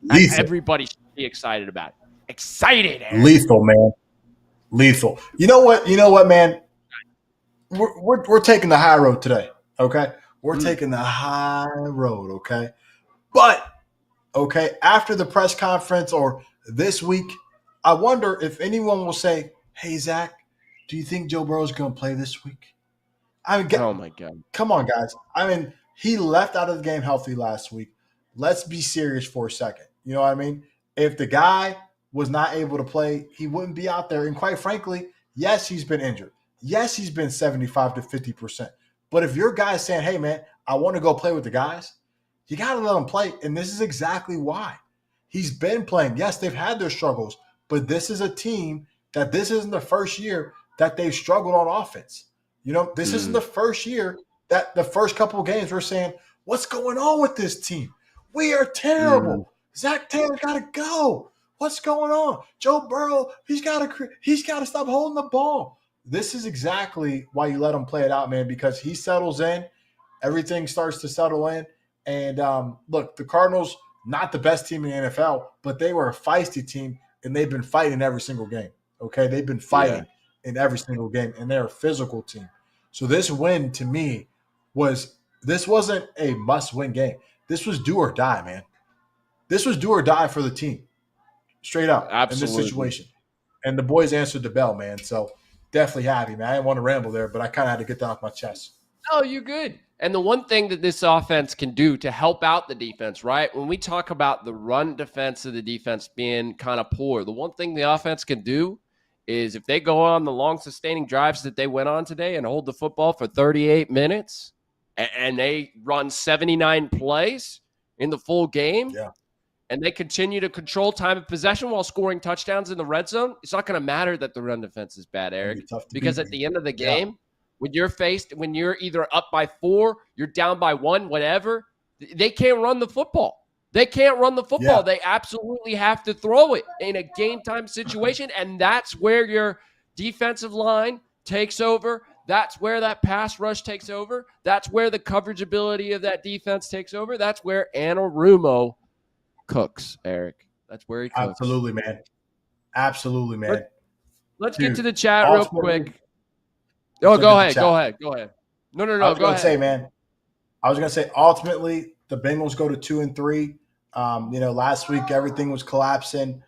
everybody should be excited about it. Excited, Aaron. Lethal, man. Lethal. You know what, man? We're taking the high road today, okay? We're taking the high road, okay? But, okay, after the press conference or this week, I wonder if anyone will say, hey, Zach, do you think Joe Burrow is going to play this week? Oh, my God. Come on, guys. He left out of the game healthy last week. Let's be serious for a second. You know what I mean? If the guy was not able to play, he wouldn't be out there. And quite frankly, yes, he's been injured. Yes, he's been 75 to 50%. But if your guy's saying, hey, man, I want to go play with the guys, you got to let him play. And this is exactly why. He's been playing. Yes, they've had their struggles, but this is a team that this isn't the first year that they've struggled on offense. This isn't the first year that the first couple of games we're saying, what's going on with this team? We are terrible. Zach Taylor got to go. What's going on? Joe Burrow, he's got to stop holding the ball. This is exactly why you let him play it out, man, because he settles in. Everything starts to settle in. And look, the Cardinals, not the best team in the NFL, but they were a feisty team, and they've been fighting every single game. Okay, they've been fighting in every single game, and they're a physical team. So this win to me wasn't a must-win game. This was do or die, man. This was do or die for the team, straight up. Absolutely. In this situation. And the boys answered the bell, man. So definitely happy, man. I didn't want to ramble there, but I kind of had to get that off my chest. Oh, you're good. And the one thing that this offense can do to help out the defense, right? When we talk about the run defense of the defense being kind of poor, the one thing the offense can do is if they go on the long sustaining drives that they went on today and hold the football for 38 minutes and they run 79 plays in the full game and they continue to control time of possession while scoring touchdowns in the red zone, it's not going to matter that the run defense is bad, Eric, because at the end of the game, when you're either up by 4, you're down by 1, whatever, they can't run the football. They can't run the football. Yeah. They absolutely have to throw it in a game time situation, and that's where your defensive line takes over. That's where that pass rush takes over. That's where the coverage ability of that defense takes over. That's where Anarumo cooks, Eric. That's where he cooks. Absolutely, man. Absolutely, man. Let's get Dude, to the chat real ultimately, quick. Oh, look at go the ahead. chat. Go ahead. Go ahead. No, I was go going to say, ahead. man, I was going to say, ultimately, the Bengals go to 2-3. Last week everything was collapsing.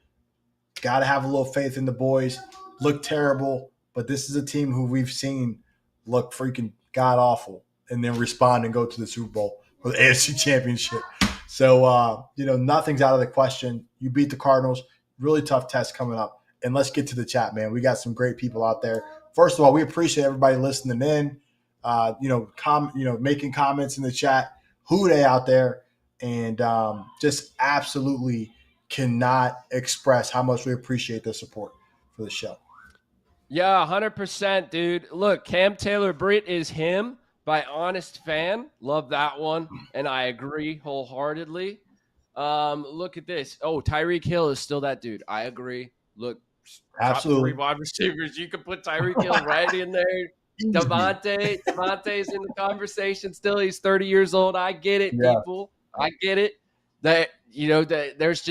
Got to have a little faith in the boys. Look terrible, but this is a team who we've seen look freaking god awful, and then respond and go to the Super Bowl or the AFC Championship. So nothing's out of the question. You beat the Cardinals. Really tough test coming up. And let's get to the chat, man. We got some great people out there. First of all, we appreciate everybody listening in. Making comments in the chat. Who they out there, and just absolutely cannot express how much we appreciate the support for the show. Yeah, 100%, dude. Look, Cam Taylor-Britt is him by Honest Fan. Love that one, and I agree wholeheartedly. Look at this. Oh, Tyreek Hill is still that dude. I agree. Look, Absolutely. top 3 wide receivers. You can put Tyreek Hill right in there. Devontae's in the conversation still. He's 30 years old. I get it, people. I get it. That there's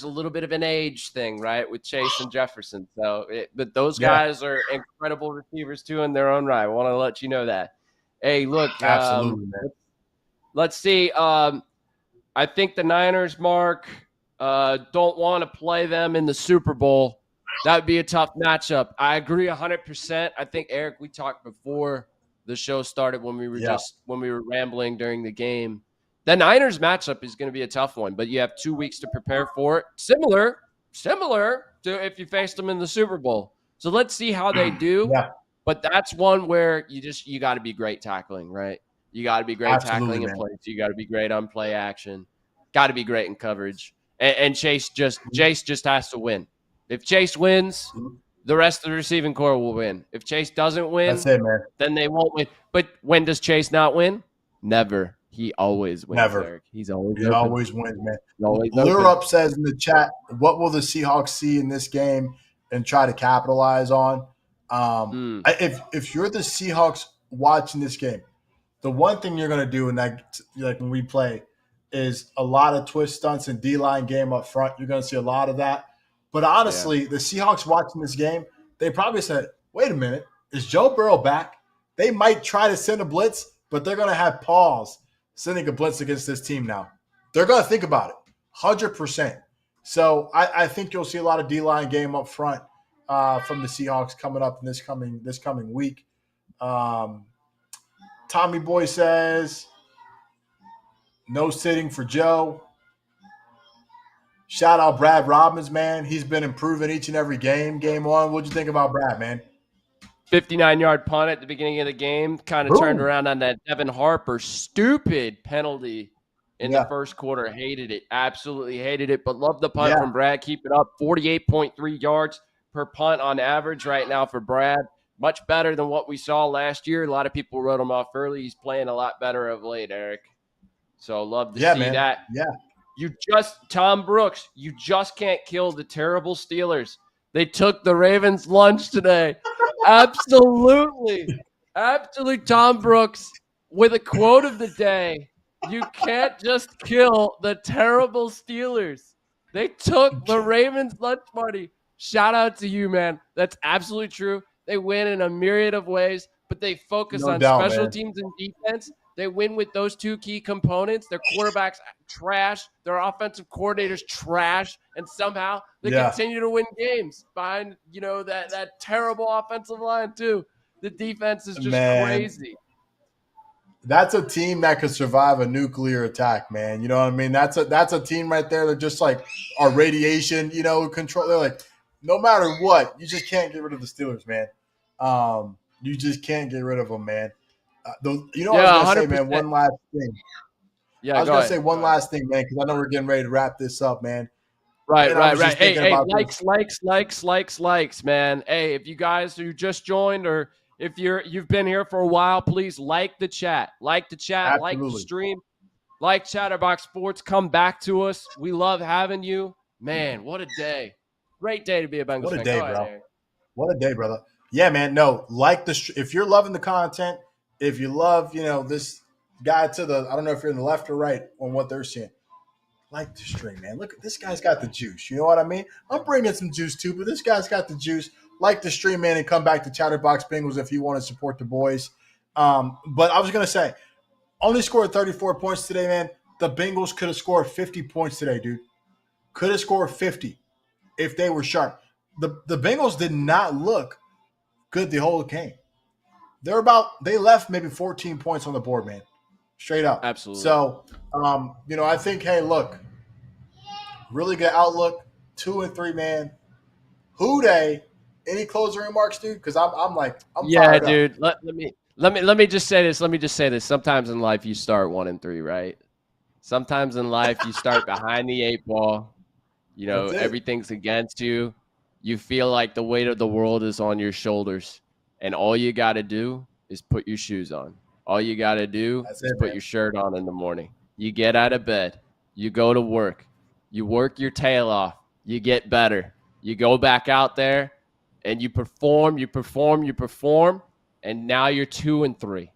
a little bit of an age thing, right, with Chase and Jefferson. So, but those guys are incredible receivers too in their own right. I want to let you know that. Hey, look, absolutely, man. Let's see. I think the Niners, Mark, don't want to play them in the Super Bowl. That would be a tough matchup. I agree 100%. I think, Eric, we talked before the show started when we were rambling during the game. The Niners matchup is going to be a tough one, but you have 2 weeks to prepare for it. Similar to if you faced them in the Super Bowl. So let's see how they do. Yeah. But that's one where you got to be great tackling, right? You got to be great tackling in place. You got to be great on play action. Got to be great in coverage. And Chase just has to win. If Chase wins, the rest of the receiving core will win. If Chase doesn't win, that's it, man. Then they won't win. But when does Chase not win? Never. He always wins, Never. Eric. He always wins, man. Lure Lure Up says in the chat, what will the Seahawks see in this game and try to capitalize on? If you're the Seahawks watching this game, the one thing you're going to do in that, like when we play, is a lot of twist stunts and D-line game up front. You're going to see a lot of that. But honestly, the Seahawks watching this game, they probably said, wait a minute, is Joe Burrow back? They might try to send a blitz, but they're going to have pause sending a blitz against this team now. They're going to think about it, 100%. So I think you'll see a lot of D-line game up front from the Seahawks coming up in this coming week. Tommy Boy says, no sitting for Joe. Shout out Brad Robbins, man. He's been improving each and every game. Game on. What'd you think about Brad, man? 59-yard punt at the beginning of the game. Kind of turned around on that Devin Harper stupid penalty in the first quarter. Hated it. Absolutely hated it. But love the punt from Brad. Keep it up. 48.3 yards per punt on average right now for Brad. Much better than what we saw last year. A lot of people wrote him off early. He's playing a lot better of late, Eric. So love to see that. Yeah. Tom Brooks, you just can't kill the terrible Steelers. They took the Ravens' lunch today. Absolutely. Tom Brooks with a quote of the day. You can't just kill the terrible Steelers. They took the Ravens' lunch party. Shout out to you, man. That's absolutely true. They win in a myriad of ways, but they focus on special teams and defense. They win with those two key components. Their quarterback's trash. Their offensive coordinator's trash. And somehow they continue to win games behind, that terrible offensive line too. The defense is just crazy. That's a team that could survive a nuclear attack, man. You know what I mean? That's a team right there that just like our radiation, control. They're like, no matter what, you just can't get rid of the Steelers, man. You just can't get rid of them, man. I was going to say, man, one last thing. Yeah, I was going to say one last thing, man, because I know we're getting ready to wrap this up, man. Right. Hey, likes, man. Hey, if you guys who just joined or if you've been here for a while, please like the chat. Absolutely. Like the stream, like Chatterbox Sports. Come back to us. We love having you. Man, what a day. Great day to be a Bengals fan. What a day, bro. What a day, brother. Yeah, man. No, like if you're loving the content, if you love, this guy to the, I don't know if you're in the left or right on what they're seeing. Like the stream, man. Look, this guy's got the juice. You know what I mean? I'm bringing some juice too, but this guy's got the juice. Like the stream, man, and come back to Chatterbox Bengals if you want to support the boys. But I was gonna say, only scored 34 points today, man. The Bengals could have scored 50 points today, dude. Could have scored 50 if they were sharp. The Bengals did not look good the whole game. They left maybe 14 points on the board, man. Straight up. Absolutely. So, I think, hey, look, really good outlook. 2-3, man. Who Dey? Any closing remarks, dude? Because I'm fired dude. up. Let me just say this. Let me just say this. Sometimes in life you start 1-3, right? Sometimes in life you start behind the 8 ball. Everything's against you. You feel like the weight of the world is on your shoulders, and all you got to do is put your shoes on. All you got to do is put your shirt on in the morning. You get out of bed. You go to work. You work your tail off. You get better. You go back out there, and you perform, and now you're 2-3.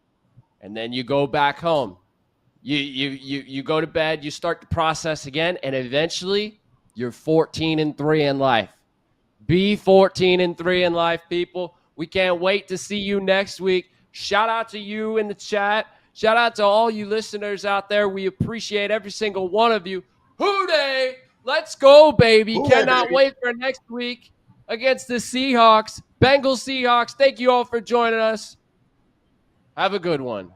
And then you go back home. You go to bed, you start the process again, and eventually you're 14-3 in life. Be 14-3 in life, people. We can't wait to see you next week. Shout out to you in the chat. Shout out to all you listeners out there. We appreciate every single one of you. Who Dey? Let's go, baby. Cannot wait for next week against the Seahawks. Bengals Seahawks. Thank you all for joining us. Have a good one.